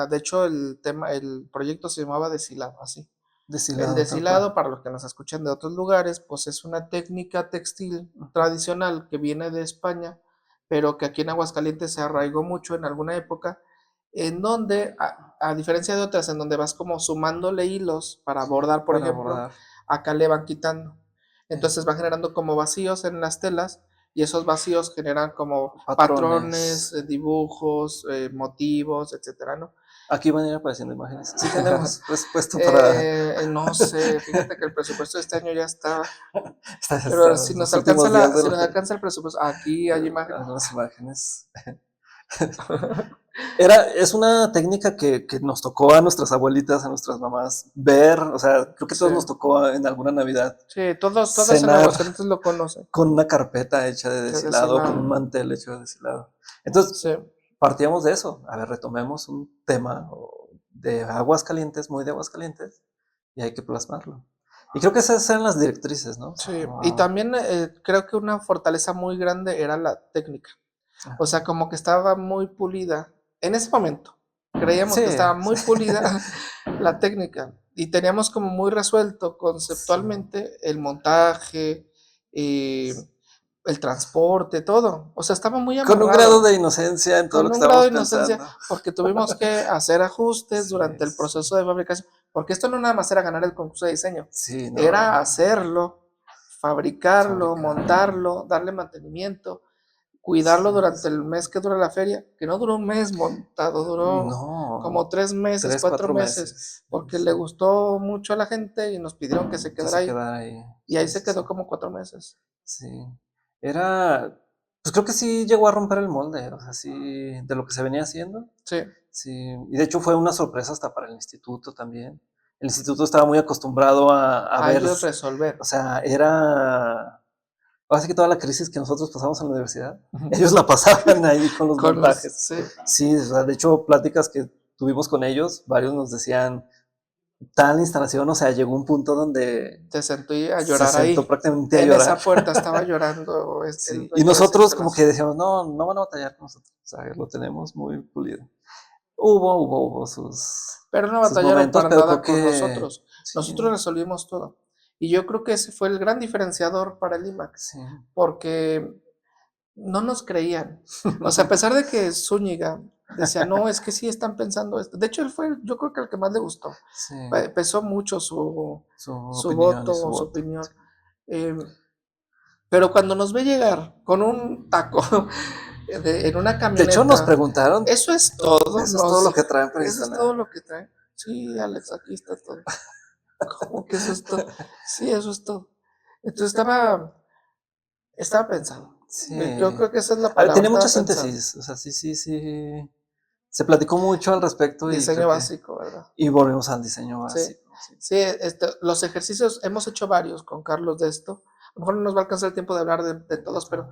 de hecho, el proyecto se llamaba deshilado, así. El Deshilado, tal cual. deshilado, para los que nos escuchan de otros lugares, pues es una técnica textil tradicional que viene de España, pero que aquí en Aguascalientes se arraigó mucho en alguna época, en donde, a diferencia de otras, en donde vas como sumándole hilos para bordar, por Para ejemplo, abordar. acá le van quitando. eh, Entonces van generando como vacíos en las telas y esos vacíos generan como patrones. patrones, dibujos, motivos, etcétera, ¿no? Aquí van a ir apareciendo imágenes. Sí tenemos presupuesto para No sé, fíjate que el presupuesto de este año ya está, pero hasta los últimos días si nos alcanza el presupuesto, aquí hay imágenes. algunas imágenes. Es una técnica que nos tocó a nuestras abuelitas, a nuestras mamás ver, o sea, creo que Sí, todos nos tocó en alguna Navidad sí, todos en cenar Aguascalientes lo conocen. con una carpeta hecha de Sí, deshilado, con un deshilado. mantel hecho de deshilado. Entonces, Sí, partíamos de eso. A ver, retomemos un tema de aguas calientes, muy de aguas calientes, y hay que plasmarlo. Y creo que esas eran las directrices, ¿no? O sea, sí. Y no. también creo que una fortaleza muy grande era la técnica. O sea, como que estaba muy pulida. En ese momento, creíamos Sí, que estaba muy sí, pulida la técnica y teníamos como muy resuelto sí. conceptualmente el montaje, el transporte, todo. O sea, estaba muy Con un grado amarrado, de inocencia en todo lo con que un grado de estábamos inocencia, pensando. porque tuvimos que hacer ajustes Sí, durante el sí. proceso de fabricación, porque esto no nada más era ganar el concurso de diseño, Sí, no, era era hacerlo, fabricarlo, fabricarlo. montarlo, darle mantenimiento, cuidarlo Sí, durante sí. el mes que dura la feria, que no duró un mes montado, duró como No, 3 meses, 3, 4 4 meses, meses. porque le Sí, gustó mucho a la gente y nos pidieron que se que quedara se ahí, quedara ahí. y ahí Sí, se sí, sí. quedó como 4 meses. Sí. Era, pues creo que sí llegó a romper el molde, o sea, sí, de lo que se venía haciendo. Sí, Sí, y de hecho fue una sorpresa hasta para el instituto también. El instituto estaba muy acostumbrado a a ver, ellos resolver. o sea, era, ahora sí que toda la crisis que nosotros pasamos en la universidad, Ujú. ellos la pasaban ahí con los Con los, montajes. sí, Sí, o sea, de hecho, pláticas que tuvimos con ellos, varios nos decían, tal instalación, o sea, llegó un punto donde te sentí a se llorar sentó ahí. prácticamente a En llorar. esa puerta estaba llorando el Sí, y dueño de esa nosotros como que instalación. decíamos, no, no van a batallar con nosotros, o sea, lo tenemos muy pulido. Hubo Pero no sus batallaron momentos, para pero creo nada con que nosotros. sí, Nosotros resolvimos todo. Y yo creo que ese fue el gran diferenciador para el IMAX, sí. porque no nos creían. O sea, a pesar de que Zúñiga decía, no, es que sí están pensando esto. De hecho, él fue, yo creo que el que más le gustó. Sí, Pesó mucho su, su su opinión y su voto, su voto. opinión. Sí. Eh, pero cuando nos ve llegar con un taco en una De hecho, nos camioneta, preguntaron, eso es todo, eso es todo lo que traen para eso es todo instalar. lo que trae. Sí, Alex, aquí está todo. ¿Cómo que eso es todo? Sí, eso es todo. Entonces estaba pensado. Sí. Yo creo que esa es la A ver, palabra, tenía mucha estaba pensado. síntesis, o sea, sí, sí, sí. Se platicó mucho al respecto y Diseño creo que, básico, ¿verdad? y volvemos al diseño Sí. básico. Sí, Sí, los ejercicios, hemos hecho varios con Carlos de esto. A lo mejor no nos va a alcanzar el tiempo de hablar de de todos, pero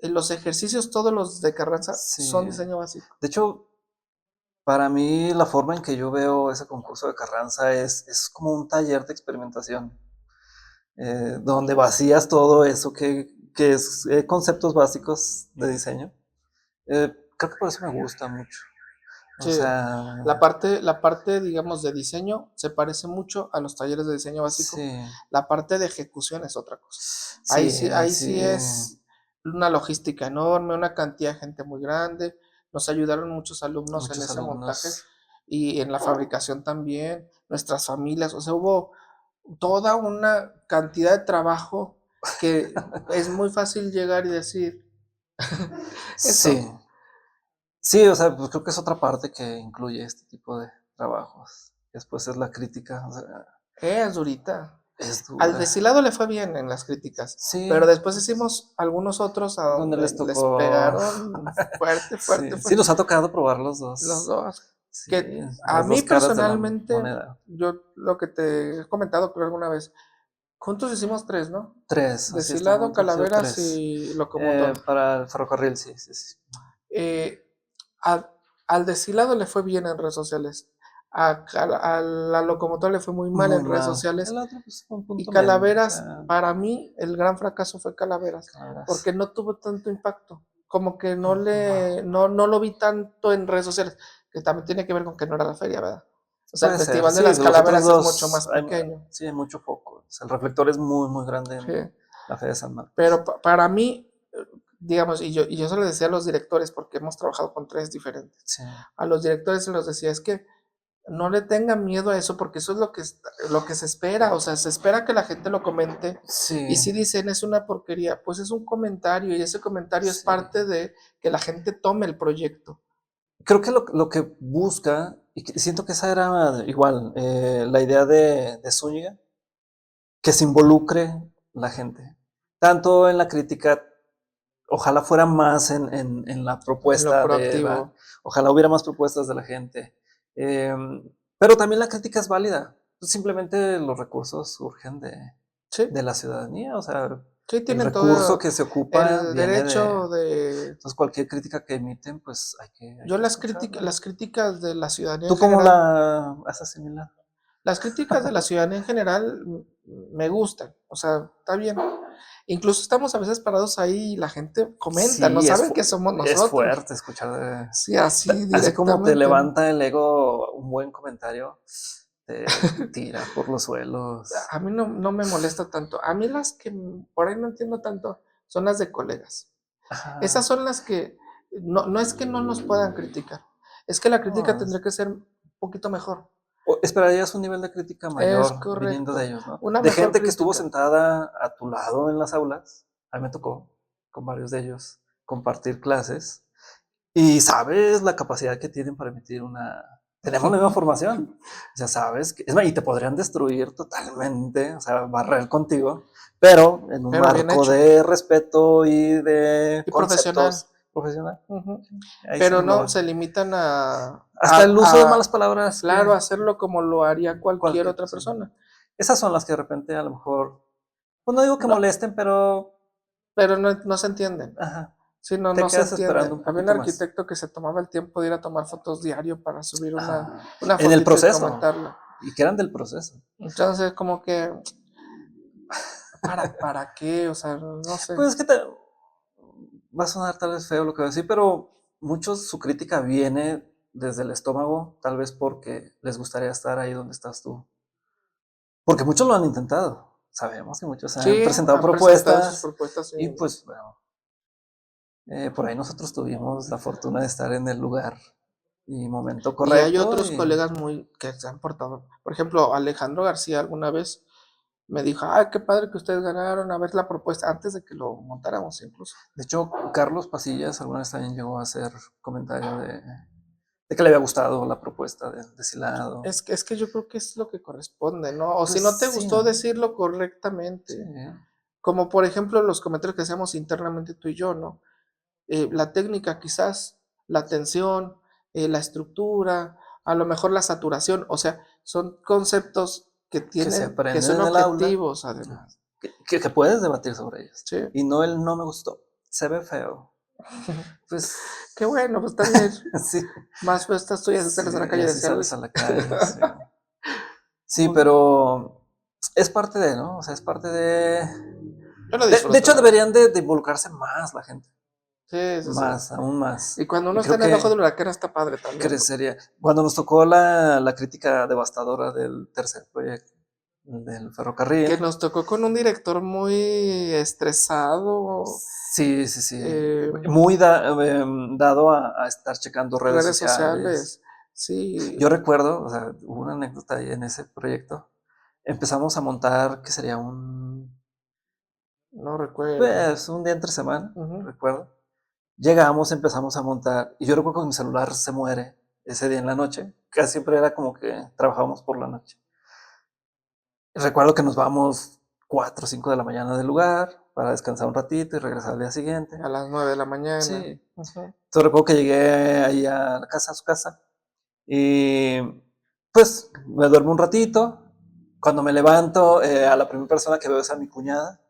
todo. los ejercicios, todos los de Carranza, Sí. son diseño básico. De hecho, para mí la forma en que yo veo ese concurso de Carranza es como un taller de experimentación, donde vacías todo eso que es conceptos básicos de diseño. Creo que por eso me gusta mucho. O Sí, sea, la parte, digamos, de diseño se parece mucho a los talleres de diseño básico. sí, La parte de ejecución es otra cosa. Ahí sí, sí, ahí ahí sí sí, es una logística enorme, una cantidad de gente muy grande. Nos ayudaron muchos alumnos en muchos ese montaje alumnos. y en la fabricación también, nuestras familias. O sea, hubo toda una cantidad de trabajo que es muy fácil llegar y decir Sí, eso. sí, o sea, pues creo que es otra parte que incluye este tipo de trabajos. Después es la crítica, o sea, Es durita. es Al dura. Destilado le fue bien en las críticas, Sí, pero después hicimos algunos otros a donde donde les les tocó. pegaron fuerte, fuerte, Sí, sí fuerte, nos ha tocado probar los los dos. sí, Que a las mí dos caras de la personalmente, moneda. yo lo que te he comentado creo alguna vez, juntos hicimos tres, ¿no? Tres, así hasta el Destilado, momento han sido Calaveras tres. y Locomotor. Para el ferrocarril, sí, sí, sí. Eh, a- al Destilado le fue bien en redes sociales, a la Locomotor le fue muy mal Muy en redes mal. sociales. El otro, pues, fue un Y punto medio, o Calaveras, sea, para mí, el gran fracaso fue Calaveras, Calaveras. porque no tuvo tanto impacto, como que Ujú. no lo vi tanto en redes sociales, que también tiene que ver con que no era la feria, ¿verdad? O sea, el Puede ser, Festival de sí, las de los otros Calaveras es mucho dos, más pequeño, sí, hay mucho foco. O sea, el reflector es muy, muy grande sí, en la Fe de San Marcos. pero para mí, digamos, y yo se lo decía a los directores, porque hemos trabajado con tres diferentes, Sí, a los directores se los decía, es que no le tengan miedo a eso, porque eso es lo que se espera, o sea, se espera que la gente lo comente, y sí, si dicen es una porquería, pues es un comentario, y ese comentario es sí. parte de que la gente tome el proyecto. Creo que lo que busca, y siento que esa era igual, la idea de Zúñiga, que se involucre la gente. Tanto en la crítica, ojalá fuera más en la En lo propuesta ¿verdad? proactivo. Ojalá hubiera más propuestas de la gente. Pero también la crítica es válida. Simplemente los recursos surgen Sí, de la ciudadanía. O sea, sí, el tienen recurso todo que se ocupa el viene de. derecho de... Entonces, cualquier crítica que emiten, pues hay Yo que las críticas, escucharla. las críticas de la ciudadanía en ¿Tú cómo general, la has asimilado? las críticas de la ciudadanía en general me gustan, o sea, está bien. Incluso estamos a veces parados ahí y la gente comenta, no Sí, saben que somos es nosotros. fuerte escuchar de... Sí, así Así como te directamente. levanta el ego un buen comentario, te tira por los suelos. A mí no me molesta tanto. A mí las que por ahí no entiendo tanto son las de colegas. Esas Ajá. son las que no es que no nos puedan criticar, es que la crítica No, tendría que ser un poquito mejor. esperarías un nivel de crítica Es mayor viniendo de correcto. ellos, ¿no? Una De mejor gente que estuvo crítica. sentada a tu lado en las aulas, a mí me tocó con varios de ellos compartir clases y sabes la capacidad que tienen para emitir una... Tenemos la misma formación, ya sabes, que, es más, y te podrían destruir totalmente, o sea, barrer contigo, pero en un Pero bien marco hecho de respeto y de y profesional. conceptos profesional. Ujú. Ahí Pero sí no no. se limitan Hasta el uso de malas palabras claro, que hacerlo como lo haría cualquier cualquier otra persona. persona. Esas son las que de repente a lo mejor, pues no digo que No, molesten, pero pero no se entienden. ajá, Sí, te no se quedas esperando entienden. un Había un poquito más. arquitecto que se tomaba el tiempo de ir a tomar fotos diario para subir Ajá. una En el fotito y proceso, comentarla. y que eran del proceso. Entonces, como que, ¿para qué? O sea, no sé. Pues es que va a sonar tal vez feo lo que voy a decir, pero muchos su crítica viene desde el estómago, tal vez porque les gustaría estar ahí donde estás tú. Porque muchos lo han intentado. Sabemos que muchos han Sí, presentado han presentado sus propuestas propuestas y y, pues bueno, por ahí nosotros tuvimos la fortuna de estar en el lugar y momento y hay correcto otros y colegas muy que se han portado. Por ejemplo, Alejandro García alguna vez me dijo, ay, qué padre que ustedes ganaron a ver la propuesta antes de que lo montáramos incluso. de hecho Carlos Pasillas alguna vez también llegó a hacer comentario de que le había gustado la propuesta de ese lado. Es que yo creo que es lo que corresponde, ¿no? O si Pues no te sí, gustó ¿no? decirlo Sí, correctamente. Como por ejemplo los comentarios que hacemos internamente tú y yo, ¿no? La técnica quizás, la tensión, la estructura, a lo mejor la saturación, o sea, son conceptos que se que aprenden son en el aula, objetivos además. que puedes debatir sobre ellos. Sí. Y no el no me gustó, se ve feo. Pues Qué bueno, pues también sí, más fiestas tuyas sí, sales a la calle a así sales desearles. a la calle, sí. Sí, pero es parte de, ¿no? O sea, es parte de... Yo lo De disfruto, hecho, la verdad. deberían de involucrarse más la gente, Sí, sí, sí. más, aún más. Y cuando Y uno está creo en el ojo que del huracán está padre también, ¿no? crecería. Cuando nos tocó la crítica devastadora del tercer proyecto, del Que ferrocarril, nos tocó con un director muy estresado, sí, sí, sí. eh, Muy dado a estar checando redes redes sociales. sociales. Sí, Yo recuerdo, o sea, hubo una anécdota ahí en ese proyecto. Empezamos a montar, que sería no recuerdo. pues, un día entre semana, Ujú. recuerdo. Llegamos, empezamos a montar, y yo recuerdo que mi celular se muere ese día en la noche, casi siempre era como que trabajábamos por la noche. Recuerdo que nos vamos 4 o 5 de la mañana del lugar para descansar un ratito y regresar al día siguiente. A las 9 de la mañana. Sí. Ujú. Entonces recuerdo que llegué ahí a la casa, a su casa, y pues me duermo un ratito. Cuando me levanto, a la primera persona que veo es a mi cuñada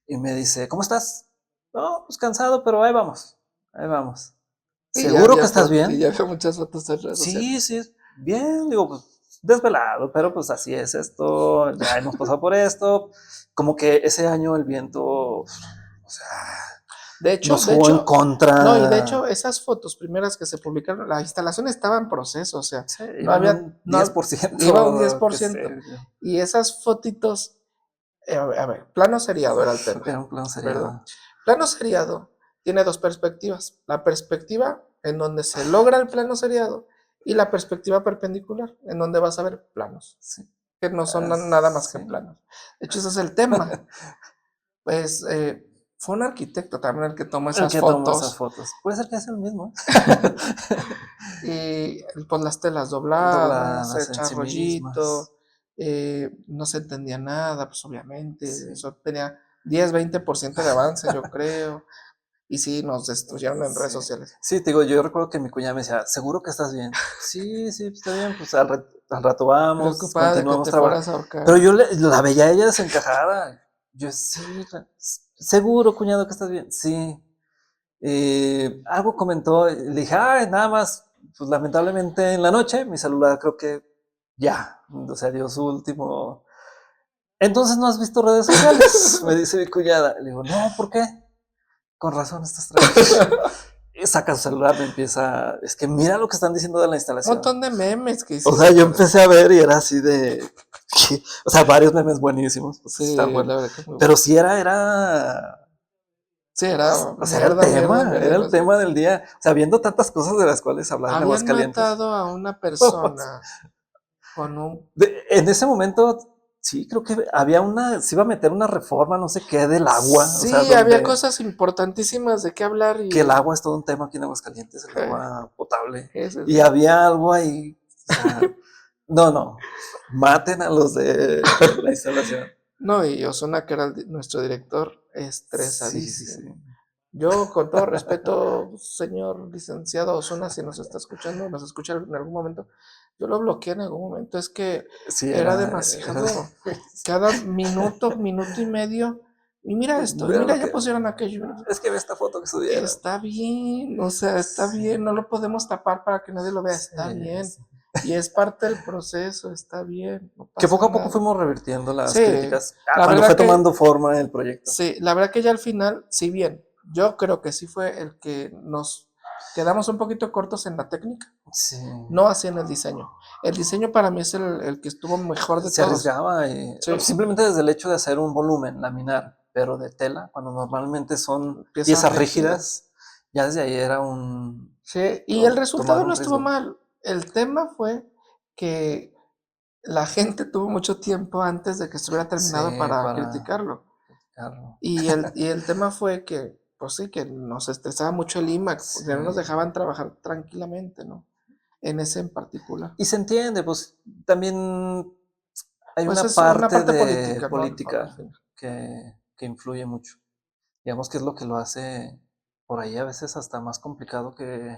y me dice, ¿cómo estás? No, pues cansado, pero ahí vamos, ahí vamos. ¿Seguro que estás Y bien? ya había muchas fotos en redes Sí, sociales. sí, bien, digo, pues desvelado, pero pues así es esto, ya hemos pasado por esto. Como que ese año el viento, o sea, nos De jugó en hecho, no, y de hecho, contra. esas fotos primeras que se publicaron, la instalación estaba en proceso, o sea, Sí, no iban había, un no, iba un diez 10%, por qué sé ciento yo. Y esas fotitos, a ver, plano seriado era el tema, Era un plan ¿verdad? seriado. Plano seriado tiene dos perspectivas. La perspectiva en donde se logra el plano seriado y la perspectiva perpendicular, en donde vas a ver planos, Sí, que no son nada más que sí. planos. De hecho, ese es el tema. Pues fue un arquitecto también el que tomó El esas que tomó esas fotos fotos. Puede ser que es el mismo. y pues las telas dobladas, Dobladas en hechas sí mismas. rollito, no se entendía nada, pues obviamente, Sí, eso tenía 10-20% de avance, yo creo, y sí, nos destruyeron en redes sí. sociales. Sí, te digo, yo recuerdo que mi cuñada me decía, ¿seguro que estás bien? Sí, sí, está bien, pues al rato vamos, Preocupada de que continuamos te trabajando. fueras a ahorcar. Pero yo la veía a ella desencajada. Yo, sí, seguro, cuñado, que estás bien. Sí. Algo comentó, le dije, ay, nada más, pues lamentablemente en la noche mi celular creo que ya, o sea, dio su último entonces no has visto redes sociales, me dice mi cuñada. Le digo, no, ¿por qué? Con razón estás tranquilo. Y saca su celular, me empieza, es que mira lo que están diciendo de la Un instalación. montón de memes que O hiciste. sea, yo empecé a ver y era así de, o sea, varios memes buenísimos, porque Sí, están buenos. la verdad que es muy Pero bueno. sí era, Sí, era o sea, era el mierda, mierda, tema, era mierda. el tema del día. O sea, viendo tantas cosas de las cuales hablar en Habían Aguascalientes. matado a una persona con un... En ese momento, sí, creo que había se iba a meter una reforma, no sé qué, del agua, o sea, Sí, había donde cosas importantísimas de qué hablar que el y... agua es todo un tema aquí en Aguascalientes, el agua potable. Ese Y sí. había algo ahí, o sea, no, maten a los de la instalación. No, y Osuna, que era nuestro director, Sí, sí, estresadísimo. sí. Yo, con todo respeto, señor licenciado Osuna, si nos está escuchando, nos escucha en algún momento, yo lo bloqueé en algún momento. Es que Sí, era era demasiado. Cada minuto, minuto y medio. Y mira esto, y mira mira, lo ya que, pusieron aquello. es que ve esta foto que subieron. Está bien, o sea, está Sí, bien, no lo podemos tapar para que nadie lo vea, sí, está bien. sí. Y es parte del proceso, está bien, no Que pasa poco a poco nada. fuimos revirtiendo las Sí, críticas la cuando fue verdad que tomando forma el proyecto. sí, la verdad que ya al final, si bien yo creo que sí fue el que nos quedamos un poquito cortos en la técnica, Sí. no así en el diseño. El diseño para mí es el que estuvo mejor de Se todos. arriesgaba y Sí, simplemente desde el hecho de hacer un volumen, laminar, pero de tela, cuando normalmente son piezas piezas rígidas. rígidas, ya desde ahí era Sí, y el tomar resultado un no estuvo riesgo. mal. El tema fue que la gente tuvo mucho tiempo antes de que estuviera terminado Sí, para para criticarlo. criticarlo. Y el tema fue que, pues sí, que nos estresaba mucho el IMAX, Sí. porque no nos dejaban trabajar tranquilamente, ¿no? En ese en particular. Y se entiende, pues también hay Pues una es una parte parte de política, ¿no? Al política final. que influye mucho. Digamos que es lo que lo hace por ahí a veces hasta más complicado que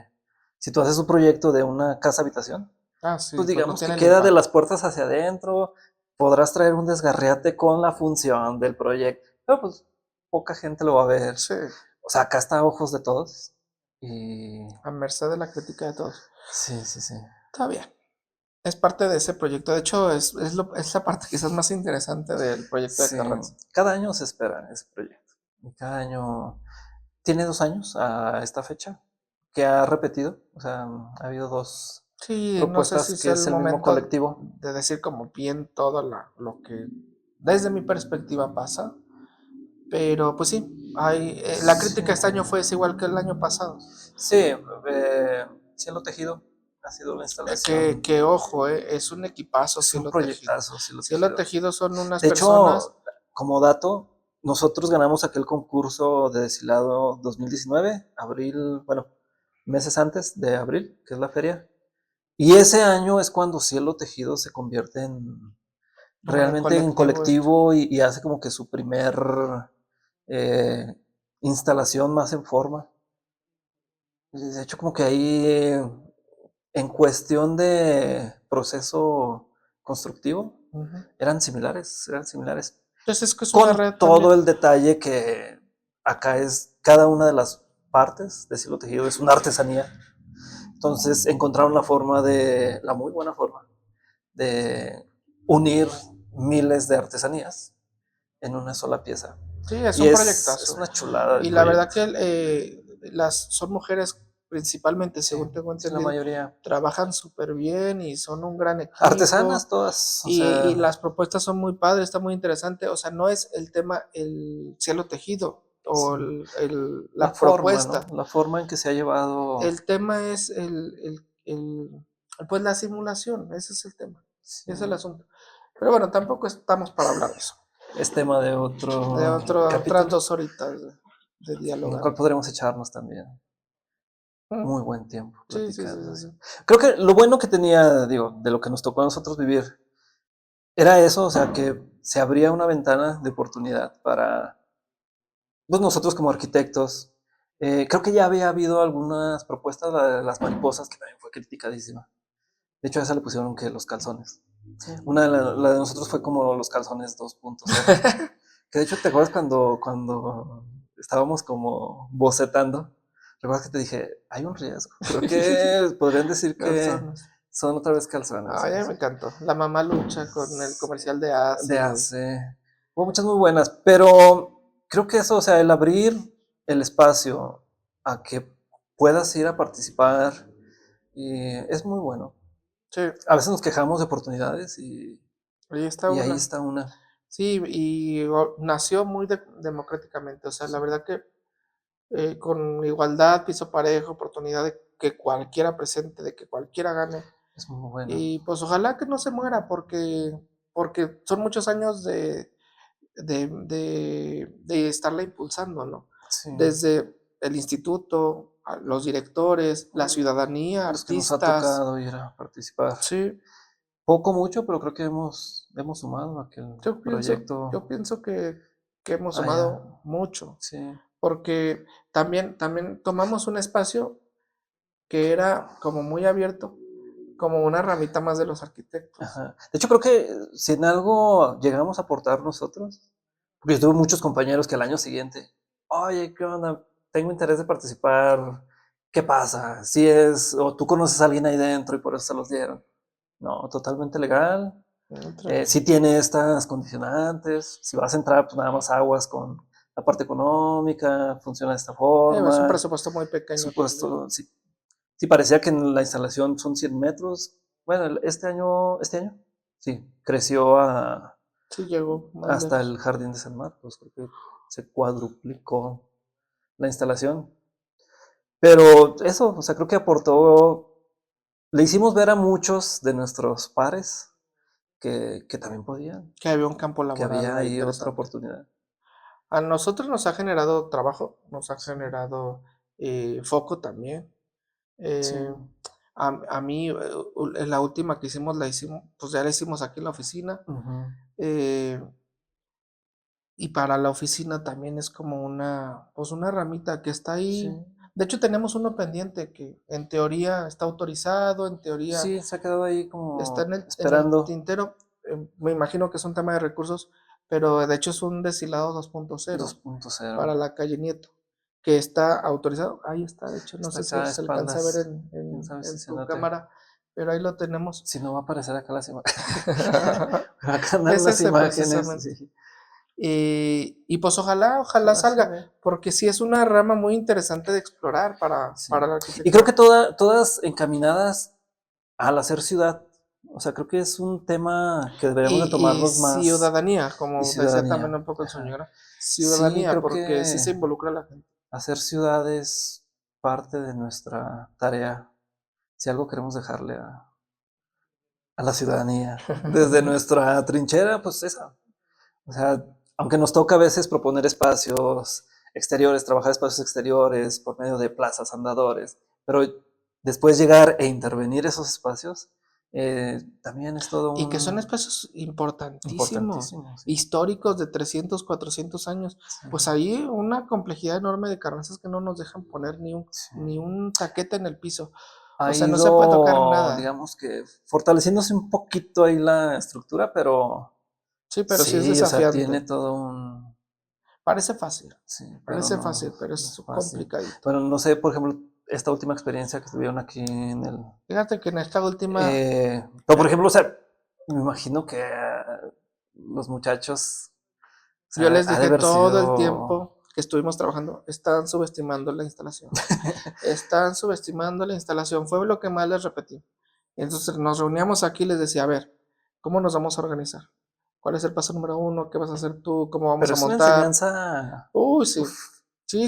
si tú haces un proyecto de una casa habitación, Ah, pues sí, pues no digamos que tiene el queda de impacto. las puertas hacia adentro, podrás traer un desgarriate con la función del proyecto, pero pues poca gente lo va a ver. Sí, O sea, acá está a ojos de todos. Y a merced de la crítica de todos. sí, sí, sí. Está bien. Es parte de ese proyecto. De hecho, es la parte quizás más interesante del proyecto de Sí, Carranza. cada año se espera ese proyecto. Y cada año tiene 2 años a esta fecha que ha repetido. O sea, ha habido dos Sí, no sé propuestas si es que es el el mismo momento colectivo. de decir como bien todo lo que desde mi perspectiva pasa, pero pues sí, la Sí, crítica este año fue es igual que el año pasado. sí, Cielo Tejido ha sido la instalación. Que ojo, es un equipazo Es un Cielo Tejido. proyectazo, Cielo Cielo Tejido. Tejido son unas De personas. hecho, como dato, nosotros ganamos aquel concurso de deshilado 2019, abril, bueno, meses antes de abril, que es la feria. Y ese año es cuando Cielo Tejido se convierte Como el realmente en colectivo este. colectivo y hace como que su primer eh, instalación más en forma. De hecho, como que ahí, en cuestión de proceso constructivo, Ujú. eran similares. Entonces es que es una Con red todo también. el detalle que acá es cada una de las partes de Cielo Tejido es una artesanía. Entonces encontraron la muy buena forma de unir miles de artesanías en una sola pieza. Sí, es Y un es proyectazo. una chulada de Y la verdad proyecto. que son mujeres principalmente, Sí, según tengo sí, la entendido, mayoría. trabajan súper bien y son un gran Artesanas equipo. todas, o Y sea, las propuestas son muy padres, está muy interesante. O sea, no es el tema el cielo tejido o sí. La la forma, ¿no? propuesta. La forma en que se ha llevado. El tema es pues la simulación, ese es el tema, Sí, ese es el asunto. Pero bueno, tampoco estamos para hablar de eso, es tema de de otro otras capítulo, 2 horitas de en el dialogar. cual podremos echarnos también Mm, muy buen tiempo sí, sí, sí, platicando sí, así. sí. Creo que lo bueno que tenía, digo, de lo que nos tocó a nosotros vivir, era eso, o sea, que se abría una ventana de oportunidad para pues, nosotros como arquitectos. Creo que ya había habido algunas propuestas, la de las mariposas, que también fue criticadísima. De hecho, a esa le pusieron que los calzones. Mm. Una de la de nosotros fue como los calzones 2.0. Que de hecho, ¿te acuerdas cuando estábamos como bocetando? ¿Recuerdas que te dije, hay un riesgo? Creo que podrían decir que Calzones. son otra vez calzones, Ay, a mí me encantó. La mamá lucha con el comercial de de ACE. hace hubo muchas muy buenas, pero creo que eso, o sea, el abrir el espacio a que puedas ir a participar, es muy bueno. Sí, A veces nos quejamos de oportunidades ahí está y ahí una. está una. Sí, y nació muy democráticamente. O sea, la Sí, verdad que con igualdad, piso parejo, oportunidad de que cualquiera presente, de que cualquiera gane. es muy bueno. Y pues ojalá que no se muera, porque son muchos años de estarla impulsando, ¿no? Sí, Desde el instituto, a los directores, la ciudadanía, los que nos ha artistas. tocado ir a participar. Sí, Poco, mucho, pero creo que hemos sumado a que el yo proyecto pienso que hemos haya, sumado mucho, sí, porque también tomamos un espacio que era como muy abierto, como una ramita más de los arquitectos. ajá. De hecho, creo que si en algo llegamos a aportar nosotros, porque yo tuve muchos compañeros que al año siguiente, oye, ¿qué onda? Tengo interés de participar, ¿qué pasa? Si es, o tú conoces a alguien ahí dentro y por eso se los dieron. No, totalmente legal. Si tiene estas condicionantes, si vas a entrar, pues nada más aguas con la parte económica, funciona de esta Es un forma. presupuesto muy pequeño también. Supuesto, sí, sí parecía que en la instalación son 100 metros. Bueno, este año, sí, creció Sí, llegó más hasta lejos. el Jardín de San Marcos, creo que se cuadruplicó la instalación. Pero eso, o sea, creo que aportó, le hicimos ver a muchos de nuestros pares que también podían, Que había un campo que laboral había ahí ahí otra interesante. oportunidad. A nosotros nos ha generado trabajo, nos ha Sí, generado foco también. sí, Eh, a mí, en la última que hicimos, pues ya la hicimos aquí en la oficina. ujú, eh, y para la oficina también es como pues una ramita que está sí, ahí. De hecho, tenemos uno pendiente que en teoría está autorizado, en teoría sí, se ha quedado ahí está como en el esperando tintero. Me imagino que es un tema de recursos, pero de hecho es un deshilado 2.0 2.0. para la calle Nieto, que está autorizado. Ahí está, de hecho, no Está sé si acá a se alcanza a ver espaldas. Quién sabe si en se tu note. cámara, pero ahí lo tenemos. Si no va a aparecer acá las imágenes. Pero acá andan Es las ese imágenes. precisamente. Sí. Y pues ojalá Ojalá sí, salga, porque sí es una rama muy interesante de explorar sí. para la Y creo que arquitectura. todas encaminadas al hacer ciudad. O sea, creo que es un tema que deberíamos de Y tomarnos más. ciudadanía, Y como decía también ciudadanía. un poco el Ajá. señora, Sí, ciudadanía, creo porque sí que se involucra a la gente. hacer ciudad es parte de nuestra tarea. Si algo queremos dejarle a la ciudadanía. Desde nuestra trinchera, pues esa. O sea, aunque nos toca a veces proponer espacios exteriores, trabajar espacios exteriores por medio de plazas, andadores, pero después llegar e intervenir esos espacios, también es todo Y que son un espacios importantísimos, importantísimo, sí. históricos de 300 400 años. Sí, Pues ahí una complejidad enorme de carranzas que no nos dejan poner sí. ni un taquete en el piso. O Ha sea, no se puede tocar ido, nada. digamos que, fortaleciéndose un poquito ahí la estructura, pero Sí, pero sí es sí, o sea, tiene desafiante. todo un, Sí, pero fácil, pero no es es fácil. complicadito. Bueno, no sé, por ejemplo, esta última experiencia que tuvieron aquí en el. Fíjate que en esta última, Pero por eh, ejemplo, o sea, me imagino que los muchachos, o yo sea, les ha de dije haber todo el sido. tiempo que estuvimos trabajando, están subestimando la instalación. Están subestimando la instalación, fue lo que más les repetí. Entonces nos reuníamos aquí y les decía, a ver, ¿cómo nos vamos a organizar? ¿Cuál es el paso número uno? ¿Qué vas a hacer tú? ¿Cómo vamos Pero a es una montar? enseñanza. Uy, sí. Uf, Sí.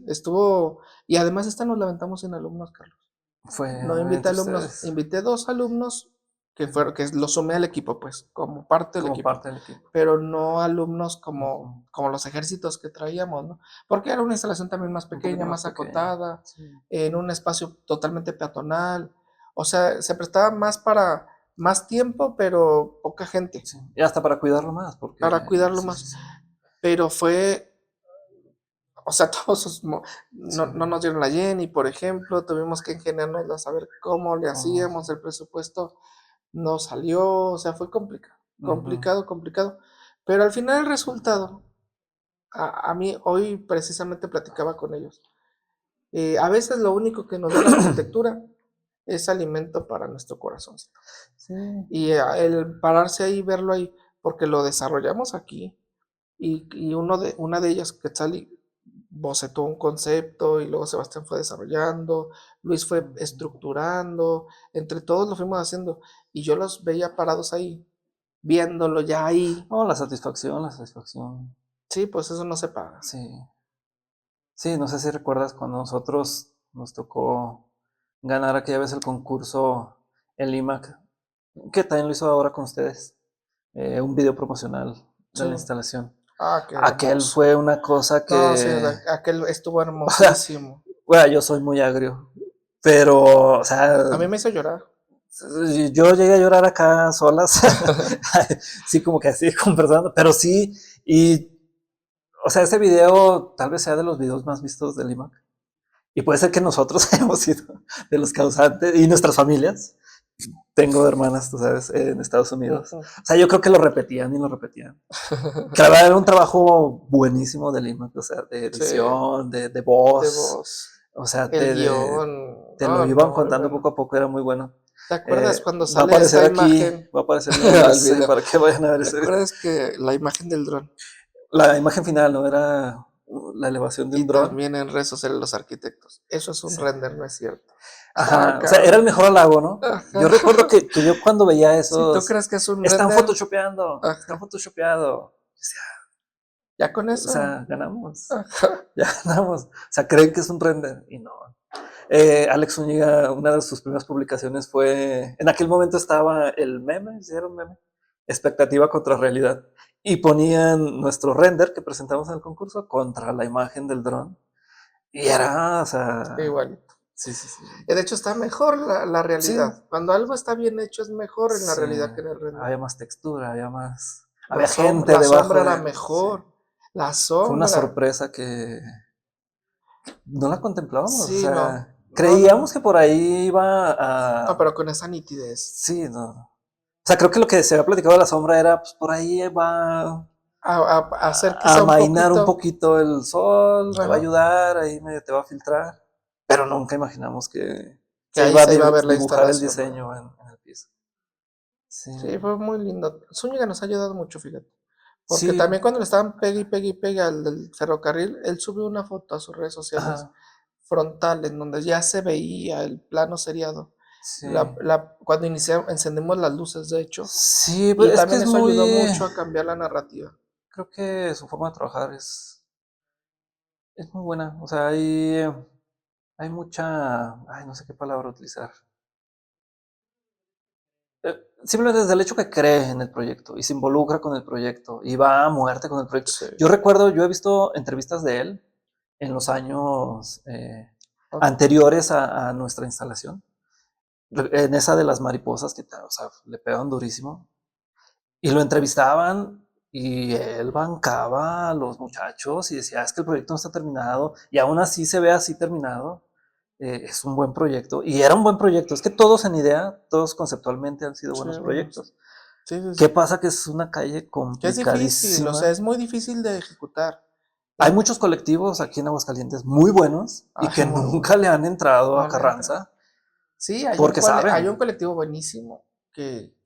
Estuvo. Y además esta nos levantamos sin alumnos, Carlos. fue No invité entre alumnos, ustedes invité dos alumnos que los sumé al equipo, pues, como parte del como equipo, parte del equipo. pero no alumnos Ujú. como los ejércitos que traíamos, ¿no? Porque era una instalación también más Un poquito pequeña, más más pequeña. acotada, Sí, en un espacio totalmente peatonal. O sea, se prestaba más para más tiempo, pero poca gente, sí. Y hasta para cuidarlo más, porque para cuidarlo sí, sí, más. sí. Pero fue, o sea, todos Sí, no nos dieron la Jenny, por ejemplo, tuvimos que ingeniarnos a saber cómo le ¿cómo? hacíamos el presupuesto. No salió, o sea, fue complicado, Ujú. complicado. Pero al final el resultado, a mí hoy precisamente platicaba con ellos. A veces lo único que nos da la arquitectura es alimento para nuestro corazón. Sí. Y el pararse ahí, verlo ahí, porque lo desarrollamos aquí. Y una de ellas, Quetzali, bocetó un concepto y luego Sebastián fue desarrollando, Luis fue Ujú. estructurando, entre todos lo fuimos haciendo. Y yo los veía parados ahí, viéndolo ya ahí. Oh, la satisfacción, la satisfacción. Sí, pues eso no se paga. Sí. Sí, no sé si recuerdas cuando nosotros nos tocó ganar aquella vez el concurso el IMAC, que también lo hizo ahora con ustedes, un video promocional de Sí. la instalación. Ah, qué Aquel hermoso. fue una cosa No, sí, que, aquel estuvo o sea, hermosísimo. bueno, yo soy muy agrio, pero, o sea, A mí me hizo llorar. yo llegué a llorar acá solas, sí, como que así conversando, pero sí, y, o sea, ese video tal vez sea de los videos más vistos del IMAC. Y puede ser que nosotros hayamos sido de los causantes y nuestras familias. Tengo hermanas, tú sabes, en Estados Unidos. Ujú. O sea, yo creo que lo repetían y lo repetían. Que la verdad era un trabajo buenísimo de Lima, o sea, de Sí, edición, de de voz. voz. O sea, El guión, te lo no, iban muy contando bueno. poco a poco, era muy bueno. ¿Te acuerdas cuando Va a sale aparecer esta aquí, imagen? va a aparecer mi Al enlace video. para que vayan a ver ¿Te ese video. acuerdas que la imagen del dron? La imagen final no era la elevación de un Y dron. también en redes sociales los arquitectos. Eso es un Sí. render, no es cierto. Ah, Ajá, o sea, era el cabrón. mejor halago, ¿no? Yo recuerdo Ajá. que yo cuando veía Si tú esos, crees que es un están render, photoshopeando, están ajá. photoshopeado. Ya con O eso. sea, ganamos, Ajá. ya ganamos. O sea, creen que es un render y no. Alex Zúñiga, una de sus primeras publicaciones fue, en aquel momento estaba el meme, ¿sí era un meme? Expectativa contra realidad. Y ponían nuestro render que presentamos en el concurso contra la imagen del dron. Y era, o sea, Igualito. sí, sí, sí. De hecho, está mejor la Sí, realidad. Cuando algo está bien hecho, es mejor en la sí, realidad que en el render. había más textura, había más, había gente La debajo sombra era de, sí. mejor. La Fue una sombra. sorpresa que no la contemplábamos, o Sí, no. sea, No, no, creíamos no. que por ahí iba No, a, pero con esa nitidez. sí, no. O sea, creo que lo que se había platicado de la sombra era, pues por ahí va A hacer que a sea un amainar un poquito. poquito el sol, te va a Ajá. ayudar, ahí medio te va a filtrar, pero nunca imaginamos que Que se ahí iba a se iba a ver la dibujar el instalación, ¿no? diseño en el piso. Sí, Sí, fue muy lindo. Zúñiga nos ha ayudado mucho, fíjate. Porque sí, también cuando le estaban pegue y pegue y pegue al del ferrocarril, él subió una foto a sus redes sociales ajá, frontal, en donde ya se veía el plano seriado. sí. Cuando encendemos las luces, de hecho. Sí, pues Y es que también es eso ayudó muy, mucho a cambiar la narrativa. creo que su forma de trabajar es muy buena. O sea, hay mucha, ay, no sé qué palabra utilizar. Simplemente desde el hecho que cree en el proyecto y se involucra con el proyecto y va a muerte con el proyecto. Sí. Yo recuerdo, yo he visto entrevistas de él en los años Ok. anteriores a nuestra instalación, en esa de las mariposas que o sea, le pegaban durísimo, y lo entrevistaban y él bancaba a los muchachos y decía, es que el proyecto no está terminado y aún así se ve así terminado. Es un buen proyecto y era un buen proyecto. Es que todos en idea, todos conceptualmente han sido Sí, buenos buenos. proyectos. Sí, sí, ¿Qué sí. pasa? Que es una calle Que es difícil, o sea, complicadísima. es muy difícil de ejecutar. Hay Es, muchos colectivos aquí en Aguascalientes muy buenos y ay, que muy nunca bueno. le han entrado a No le entra. Carranza Sí, porque hay un saben. colectivo buenísimo que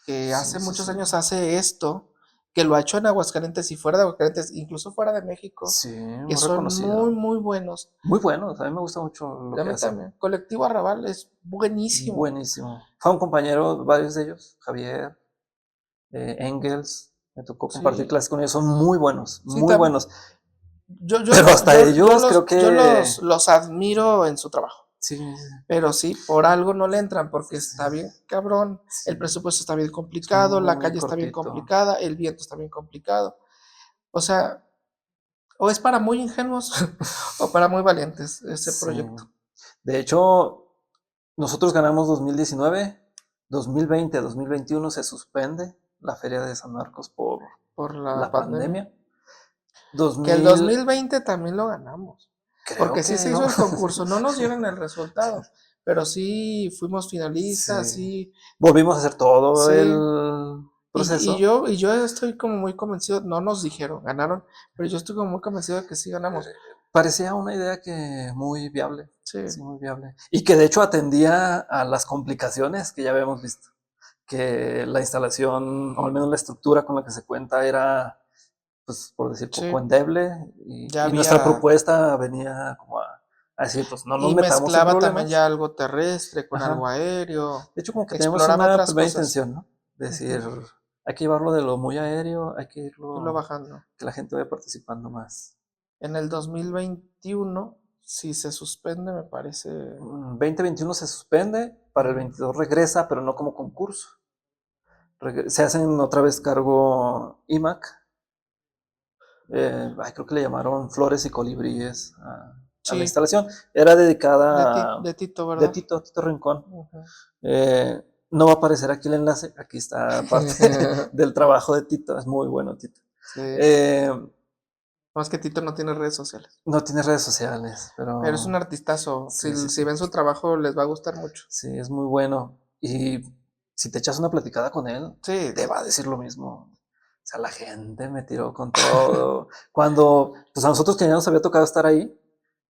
Sí, hace sí, muchos sí. años hace esto, que lo ha hecho en Aguascalientes y fuera de Aguascalientes, incluso fuera de México, Sí, que muy son muy, reconocido. muy buenos. Muy buenos. A mí me gusta mucho lo A que mí hacen. también. Colectivo Arrabal es buenísimo. Buenísimo. Fue un compañero, varios de ellos, Javier, Engels, me tocó compartir Sí, clases con ellos, son muy buenos, sí, muy buenos. yo, Pero hasta ellos creo yo que los admiro en su trabajo. sí, Pero sí, por algo no le entran, porque sí, está bien cabrón, el sí, presupuesto está bien es complicado, la muy calle está bien cortito. complicada, el viento está bien complicado. O sea, o es para muy ingenuos o para muy valientes ese Sí. proyecto. De hecho, nosotros ganamos 2019, 2020, 2021 se suspende la Feria de San Marcos por Por la la pandemia. pandemia. Que el 2000, 2020 también lo ganamos, creo porque sí que se hizo íbamos. el concurso, no nos dieron el resultado, pero sí fuimos Sí. finalistas, sí, Volvimos a hacer todo sí. el Y proceso. yo estoy como muy convencido, no nos dijeron, ganaron, pero yo estoy como muy convencido de que sí ganamos. parecía una idea que muy viable, Sí, sí, muy viable. Y que de hecho atendía a las complicaciones que ya habíamos visto, que la instalación, o al menos la estructura con la que se cuenta era, pues, por decir, sí, poco endeble, ya y nuestra había, propuesta venía como a decir, pues, no nos y metamos en mezclaba también problemas. ya algo terrestre con algo Ajá. aéreo, De hecho, como que teníamos exploraba una otras primera cosas, intención, ¿no? Decir, ujú, hay que llevarlo de lo muy aéreo, hay que irlo irlo, bajando. que la gente vaya participando más. En el 2021, si se suspende, me parece, 2021 se suspende, para el ujú, 22 regresa, pero no como concurso. Se hacen otra vez cargo IMAC, creo que le llamaron Flores y Colibríes a la sí, instalación. Era dedicada de Tito, de ¿verdad? Tito Rincón. Ujú. No va a aparecer aquí el enlace, aquí está parte del trabajo de Tito, es muy bueno Tito. Sí, Eh, más que Tito no tiene redes sociales, no tiene redes sociales, pero es un pero artistazo. sí, sí, Si sí, ven su trabajo, les va a gustar mucho. sí, es muy bueno. Y si te echas una platicada con él, Sí, te va a decir lo mismo. O sea, la gente me tiró con todo. Cuando, pues a nosotros que ya nos había tocado estar ahí,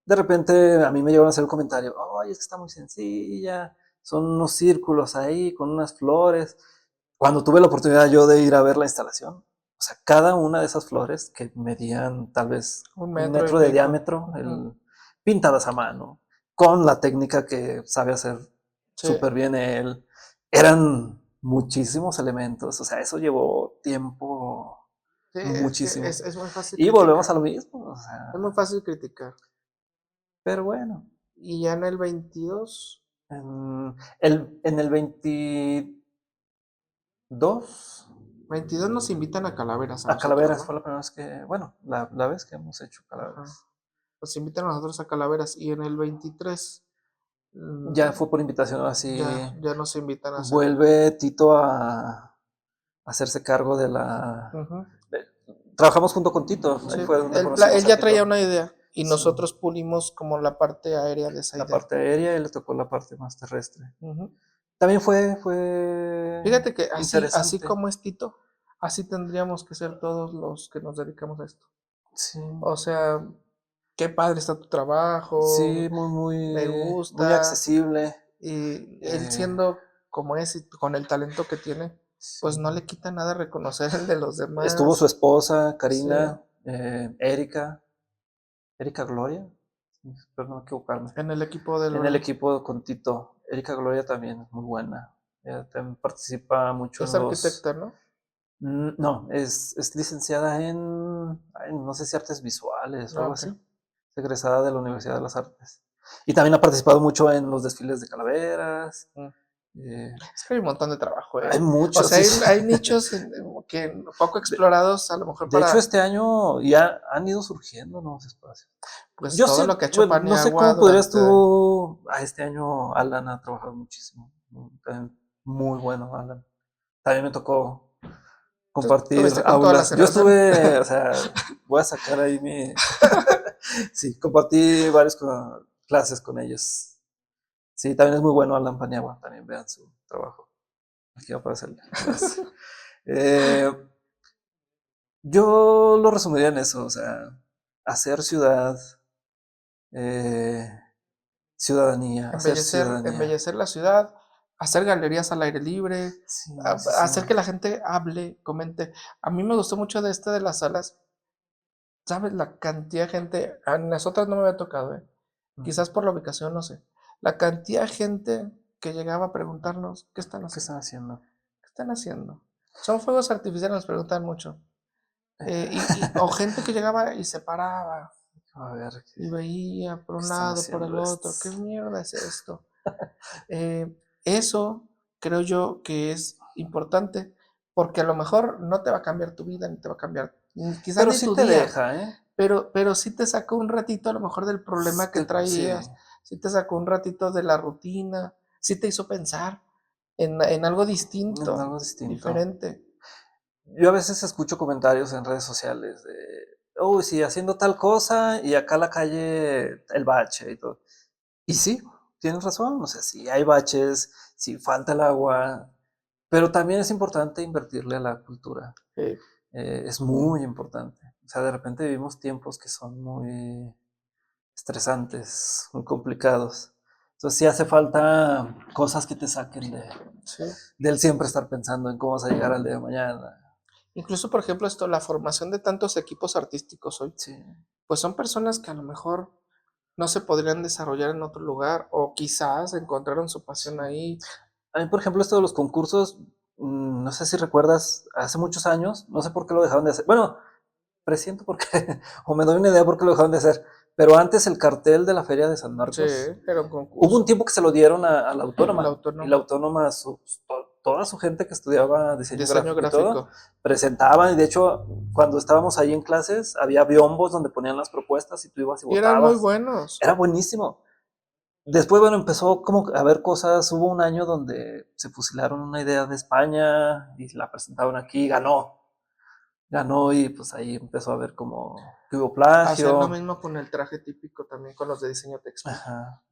de repente a mí me llegaron a hacer un comentario, ay, es que está muy sencilla, son unos círculos ahí con unas flores. Cuando tuve la oportunidad yo de ir a ver la instalación, o sea, cada una de esas flores que medían tal vez un un metro y metro de pico. diámetro, Ujú. pintadas a mano, con la técnica que sabe hacer Sí, súper bien él, eran muchísimos elementos, o sea, eso llevó tiempo sí, es que muchísimo. es muy fácil Y volvemos a criticar. lo mismo, o Es muy sea, fácil criticar. pero bueno, Y ya en el 22, en el 22 22 nos invitan a Calaveras a a nosotros, Calaveras ¿no? fue la primera vez que, bueno, la vez que hemos hecho Ajá. Calaveras. Nos invitan a nosotros a Calaveras. Y en el 23, Ya fue por invitación así, ya nos invitan a hacer. vuelve Tito a hacerse cargo de la... Ujú. de- trabajamos junto con Tito, ahí Sí, fue donde conocimos él a ya traía Tito. una idea y Sí, nosotros pulimos como la parte aérea de esa la idea. parte aérea y le tocó la parte más terrestre. Ujú. También fue Fíjate que así interesante. como es Tito, así tendríamos que ser todos los que nos dedicamos a esto. Sí, O sea, qué padre está tu trabajo, sí, muy, me muy, muy gusta. accesible. Y él eh, siendo como es y con el talento que tiene, sí. pues no le quita nada reconocer el de los Estuvo su demás. esposa, Sí, Karina, Erika Gloria, espero no equivocarme, en el equipo del en el verdad. equipo con Tito. Erika Gloria también es muy buena. Ella también participa mucho Es en los... arquitecta, ¿no? No, es licenciada en, no sé si artes visuales o Ah, algo ok. así. Es egresada de la Universidad de las Artes. Y también ha participado mucho en los desfiles de calaveras. Mm. eh, Es que hay un montón de trabajo, hay ¿eh? O muchos, sea, sí, sí. hay nichos que poco De, explorados, a lo mejor de hecho, para, este año ya han ido surgiendo nuevos espacios. pues, Yo todo sé, lo que ha hecho bueno, no sé Paniagua cómo podrías durante... tú. Este año Alan ha trabajado muchísimo. También muy bueno, Alan. También me tocó Tú compartir estuviste con toda la aulas. Yo generación. estuve, o sea, voy a sacar ahí mi. Sí, compartí varias clases con ellos. Sí, también es muy bueno Alan Paniagua. También vean su trabajo. Aquí va a aparecer el enlace. Eh, yo lo resumiría en eso, o sea, hacer ciudad, eh, ciudadanía, hacer ciudadanía. Embellecer la ciudad, hacer galerías al aire libre, Sí, sí, sí. hacer que la gente hable, comente. A mí me gustó mucho de de las salas, ¿sabes? La cantidad de gente, a nosotras no me había tocado, ¿eh? Ujú. Quizás por la ubicación, no sé. La cantidad de gente que llegaba a preguntarnos, ¿qué están ¿Qué haciendo? están haciendo? ¿Qué están haciendo? Son fuegos artificiales, nos preguntan mucho. O gente que llegaba y se paraba A ver, y veía por ¿qué un están lado, por haciendo el otro, ¿qué estos? mierda es esto? Eso creo yo que es importante, porque a lo mejor no te va a cambiar tu vida, ni te va a cambiar, quizás Pero ni sí tu te día, deja, ¿eh? pero sí te sacó un ratito a lo mejor del problema que Sí, traías, sí te sacó un ratito de la rutina, sí te hizo pensar en algo en distinto, algo distinto. diferente. Yo a veces escucho comentarios en redes sociales de, uy, sí, haciendo tal cosa y acá la calle, el bache y todo. Y sí, tienes razón, o sea, sí hay baches, sí falta el agua, pero también es importante invertirle a la cultura. Es muy importante. O sea, de repente vivimos tiempos que son muy, estresantes, muy complicados. Entonces sí hace falta cosas que te saquen Sí. del siempre estar pensando en cómo vas a llegar al día de mañana. Incluso, por ejemplo, la formación de tantos equipos artísticos hoy, Sí. pues son personas que a lo mejor no se podrían desarrollar en otro lugar o quizás encontraron su pasión ahí. A mí, por ejemplo, esto de los concursos, no sé si recuerdas, hace muchos años, no sé por qué lo dejaron de hacer. Bueno, presiento por qué, o me doy una idea por qué lo dejaron de hacer. Pero antes el cartel de la Feria de San Sí, Marcos, era un hubo un concurso. tiempo que se lo dieron a la La autónoma. Y la autónoma, autónoma, toda su gente que estudiaba diseño diseño gráfico y todo, gráfico. presentaban. Y de hecho, cuando estábamos ahí en clases, había biombos donde ponían las propuestas y tú ibas y Y eran muy votabas. buenos. Era buenísimo. Después, bueno, empezó como a ver cosas. Hubo un año donde se fusilaron una idea de España y la presentaron aquí, ganó y pues ahí empezó a ver como que hubo Hacían lo plagio. mismo con el traje típico también con los de diseño textil. Ajá.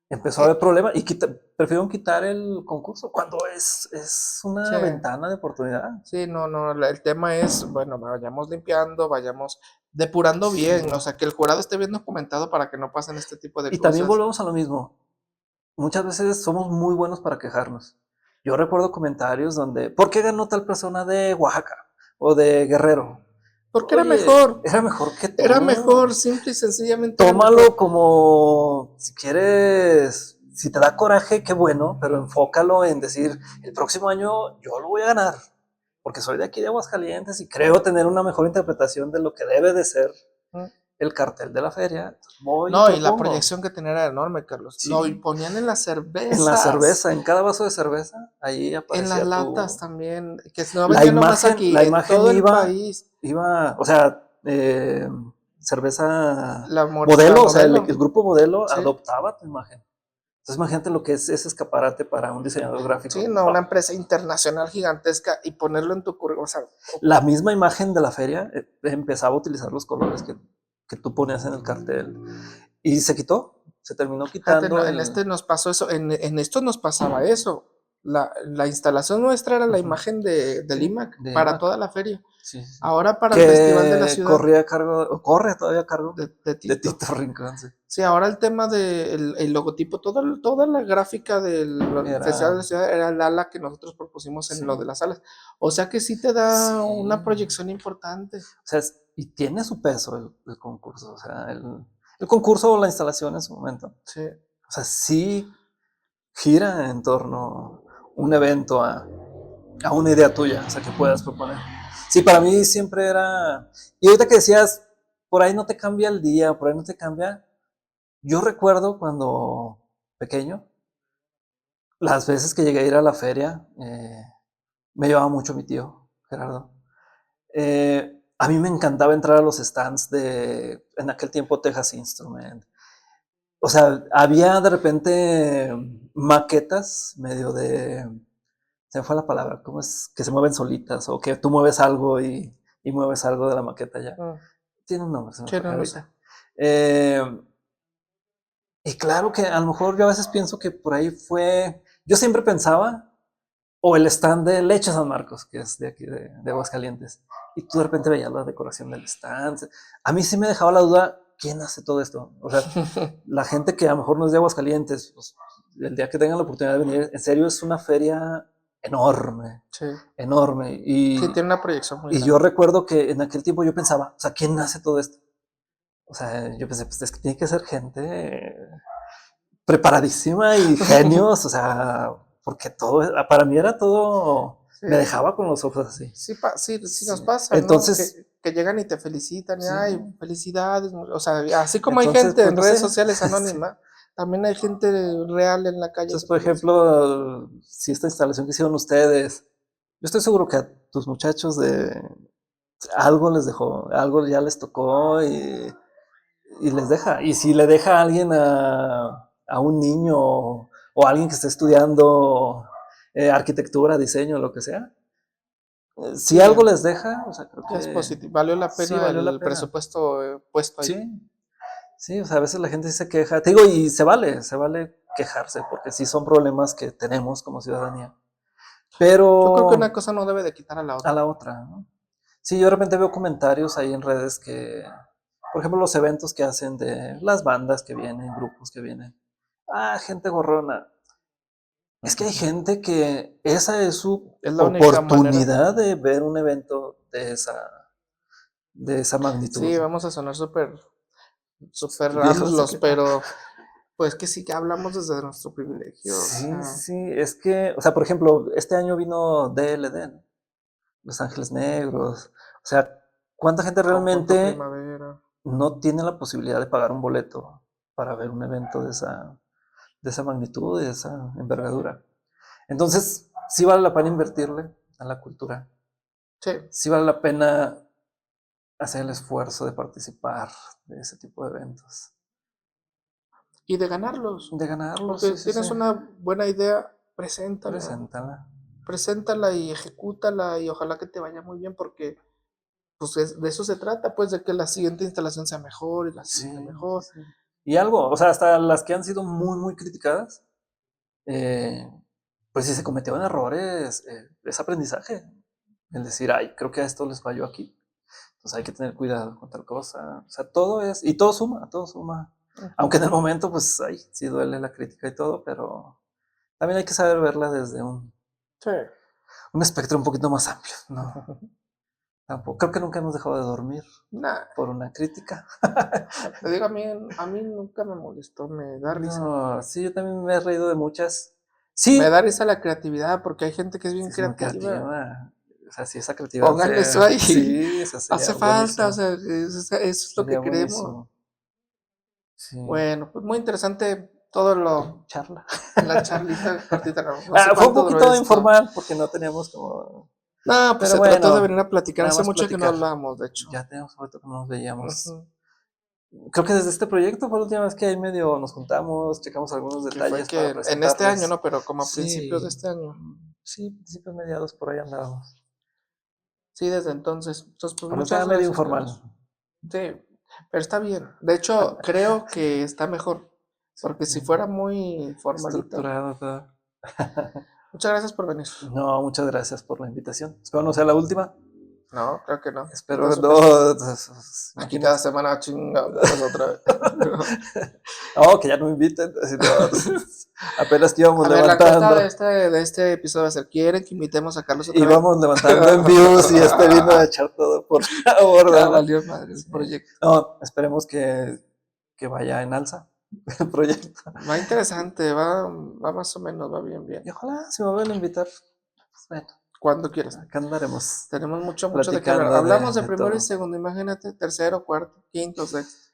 Empezó a Eh, haber problemas y prefirieron quitar el concurso cuando es sí, una ventana de oportunidad. sí, no, no, el tema es, bueno, vayamos limpiando, vayamos depurando Sí. bien, o sea, que el jurado esté bien documentado para que no pasen este tipo de Y también cosas. volvemos a lo mismo. Muchas veces somos muy buenos para quejarnos. Yo recuerdo comentarios donde, ¿por qué ganó tal persona de Oaxaca o de Guerrero? Porque Oye, era mejor que era tú. mejor, simple y sencillamente era Tómalo mejor. como si quieres, si te da coraje, qué bueno, pero enfócalo en decir, el próximo año yo lo voy a ganar, porque soy de aquí de Aguascalientes y creo tener una mejor interpretación de lo que debe de ser Mm. el cartel de la feria. Voy y No, y la propongo. proyección que tenía era enorme, Carlos. Lo Sí, ponían en las en la cervezas, cerveza, en cada vaso de cerveza, ahí en las aparecía latas tu... también, que no vendían nomás aquí, La en imagen todo el país. o sea, cerveza La modelo, o sea, modelo, el grupo modelo sí. adoptaba tu imagen. Entonces imagínate lo que es ese escaparate para un diseñador Sí, gráfico. no, una ¡Pah! empresa internacional gigantesca y ponerlo en tu currículum, o sea, La misma imagen de la feria empezaba a utilizar los colores que tú ponías en el cartel y se quitó, se terminó fíjate, quitando en el este nos pasó eso, en esto nos pasaba eso. La instalación nuestra era la uh-huh, imagen del sí, IMAC de para IMAC. toda la feria. Sí, sí, sí. Ahora para el Festival de la Que Ciudad corría a cargo, o corre todavía a cargo de de Tito. Tito Rincón. Sí. Sí, ahora el tema del el logotipo, toda la gráfica del Festival de Era, la Ciudad era el ala que nosotros propusimos en sí, lo de las salas. O sea que sí te sí. da una proyección importante. O sea, y tiene su peso el concurso, o sea, el concurso o la instalación en su momento. Sí. O sea, sí gira en torno un evento a una idea tuya, o sea, que puedas proponer. Sí, para mí siempre era... Y ahorita que decías, por ahí no te cambia el día, por ahí no te cambia... Yo recuerdo cuando pequeño, las veces que llegué a ir a la feria, me llevaba mucho mi tío, Gerardo. A mí me encantaba entrar a los stands en aquel tiempo, Texas Instrument. O sea, había de repente maquetas medio se me fue la palabra, ¿cómo es? Que se mueven solitas o que tú mueves algo y mueves algo de la maqueta ya. Mm, Tiene un nombre, se me sí, fue no lo sé. ahorita. Eh, y claro que a lo mejor yo a veces pienso que por ahí yo siempre pensaba, o el stand de Leche San Marcos, que es de aquí de Aguascalientes, y tú de repente veías la decoración del stand. A mí sí me dejaba la duda, ¿quién hace todo esto? O sea, la gente que a lo mejor no es de Aguascalientes, pues, el día que tengan la oportunidad de venir, en serio es una feria enorme, Sí, enorme. sí, tiene una proyección muy Y yo grande. recuerdo que en aquel tiempo yo pensaba, o sea, ¿quién hace todo esto? O sea, yo pensé, pues es que tiene que ser gente preparadísima y genios, o sea, porque para mí era todo, Sí, me dejaba con los ojos así. sí, sí Sí. nos pasa, ¿no? Entonces, Que llegan y te felicitan y, sí, ay, felicidades. O sea, así como hay entonces, gente pues en no redes sé. sociales Sí. anónima, también hay gente real en la calle Entonces, que por te felicita. ejemplo, si esta instalación que hicieron ustedes, yo estoy seguro que a tus muchachos de algo les dejó, algo ya les tocó y les deja. Y si le deja a alguien a un niño o a alguien que esté estudiando arquitectura, diseño, lo que sea, si Sí, algo les deja, o sea, creo ya es que positivo. Valió la sí pena valió la el pena. presupuesto puesto ahí. Sí, sí, o sea, a veces la gente sí se queja. Te digo, y se vale quejarse, porque sí son problemas que tenemos como ciudadanía. Yo creo que una Pero cosa no debe de quitar a la a otra. la otra, ¿no? Sí, yo de repente veo comentarios ahí en redes que por ejemplo, los eventos que hacen de las bandas que vienen, grupos que vienen. Gente gorrona. Es que hay gente que esa es su Es la única manera. oportunidad de ver un evento de esa magnitud. Sí, vamos a sonar súper Viejos de ramblos, que- pero pues que sí que hablamos desde nuestro privilegio. O Sí, sea, sí, es que, o sea, por ejemplo, este año vino DLD, ¿no? Los Ángeles Negros. O sea, ¿cuánta gente Conjunto realmente Primavera. no tiene la posibilidad de pagar un boleto para ver un evento de esa magnitud, de esa envergadura? Entonces, sí vale la pena invertirle a la cultura. Sí, Sí vale la pena hacer el esfuerzo de participar de ese tipo de eventos. y de ganarlos. De ganarlo, Porque sí, sí, sí. tienes una buena idea, preséntala. Preséntala. Preséntala y ejecútala y ojalá que te vaya muy bien porque pues de eso se trata, pues de que la siguiente instalación sea mejor y la Sí, siguiente mejor. sí. Y algo, o sea, hasta las que han sido muy, muy criticadas, pues si se cometieron errores, es aprendizaje. El decir, ay, creo que a esto les falló aquí. Entonces hay que tener cuidado con tal cosa. O sea, todo es, y todo suma, todo suma. Aunque en el momento, pues, ay, sí duele la crítica y todo, pero también hay que saber verla desde Sí. un espectro un poquito más amplio, ¿no? Tampoco, creo que nunca hemos dejado de dormir Nah, por una crítica. te digo, a mí nunca me molestó, me da risa. No, sí, yo también me he reído de muchas. Me Sí, da risa la creatividad porque hay gente que es bien sí es muy creativa. creativa. O sea, si esa creatividad Pónganle eso ahí. sí, eso sería Hace falta, o buenísimo. sea, eso es lo que Sería queremos. buenísimo. Sí, Bueno, pues muy interesante todo charla. la charlita cortita. No sé Fue un cuánto duró poquito esto. informal porque no teníamos como. No, pues Pero se trató de bueno, venir a platicar. nada Hace más mucho que no platicar. hablábamos, de hecho. Ya tenemos un rato que no nos veíamos. Ujú. Creo que desde este proyecto fue la última vez que ahí medio nos juntamos, checamos algunos Que fue detalles que para en este año, presentarles. ¿no? Pero como a principios de Sí, este año. sí, principios mediados por ahí andábamos. Sí, desde entonces. Entonces, pues Ahora está muchas medio gracias, informal. Carlos. Sí, pero está bien. De hecho, creo que está mejor. Porque si fuera muy formalito. Estructurado todo. Muchas gracias por venir. No, muchas gracias por la invitación. Espero no sea la última. No, creo que no. En Espero otras no. ocasiones. Aquí cada Imagínate. semana chingamos otra vez. No, que ya no me inviten. Así, no, apenas que íbamos A ver, la encuesta levantando. de este episodio va a ser: ¿quieren que invitemos a Carlos otra vez? Íbamos levantando en views y este vino a echar todo por la borda, Ya ¿no? valió madre el Sí. proyecto. No, esperemos que vaya en alza el proyecto. Va interesante, va más o menos, va bien, bien. Y ojalá se me vuelvan a invitar. Pues bueno, Cuando quieras. acá andaremos Tenemos mucho de qué hablar. platicando Hablamos de de primero y todo. segundo, imagínate, tercero, cuarto, quinto, sexto.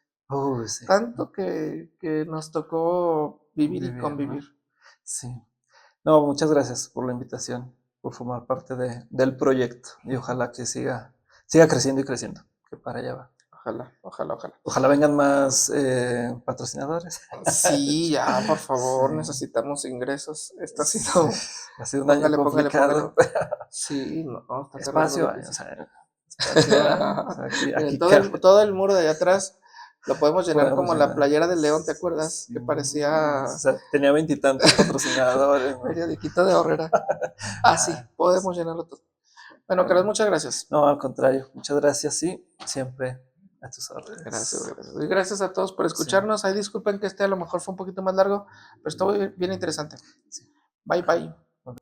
Sí, Tanto que nos tocó vivir y vivir, convivir. ¿no? Sí. No, muchas gracias por la invitación, por formar parte del proyecto y ojalá que siga creciendo y creciendo, que para allá va. Ojalá, ojalá, ojalá. Ojalá vengan más patrocinadores. Sí, ya, por Sí, favor, necesitamos ingresos. Esto ha sí, sido. ha sido un año Póngale, póngale, complicado. póngale. Sí, no, está cerrando Espacio, o difícil. sea, espacio, o sea, Miren, aquí cabe. todo el muro de allá atrás lo podemos llenar Podemos como la llenar. playera de León, ¿te acuerdas? Sí, Que o parecía sea, tenía 20 y tantos patrocinadores, ¿no? periodiquito de Horrera. Ah, sí, Ah, podemos llenarlo todo. Bueno, Carlos, bueno, muchas gracias. no, al contrario, muchas gracias, sí, siempre a tus Gracias, órdenes. gracias. Y gracias a todos por Sí, escucharnos. Ahí disculpen que este a lo mejor fue un poquito más largo, pero estuvo bien interesante. sí. Bye, bye. Ok.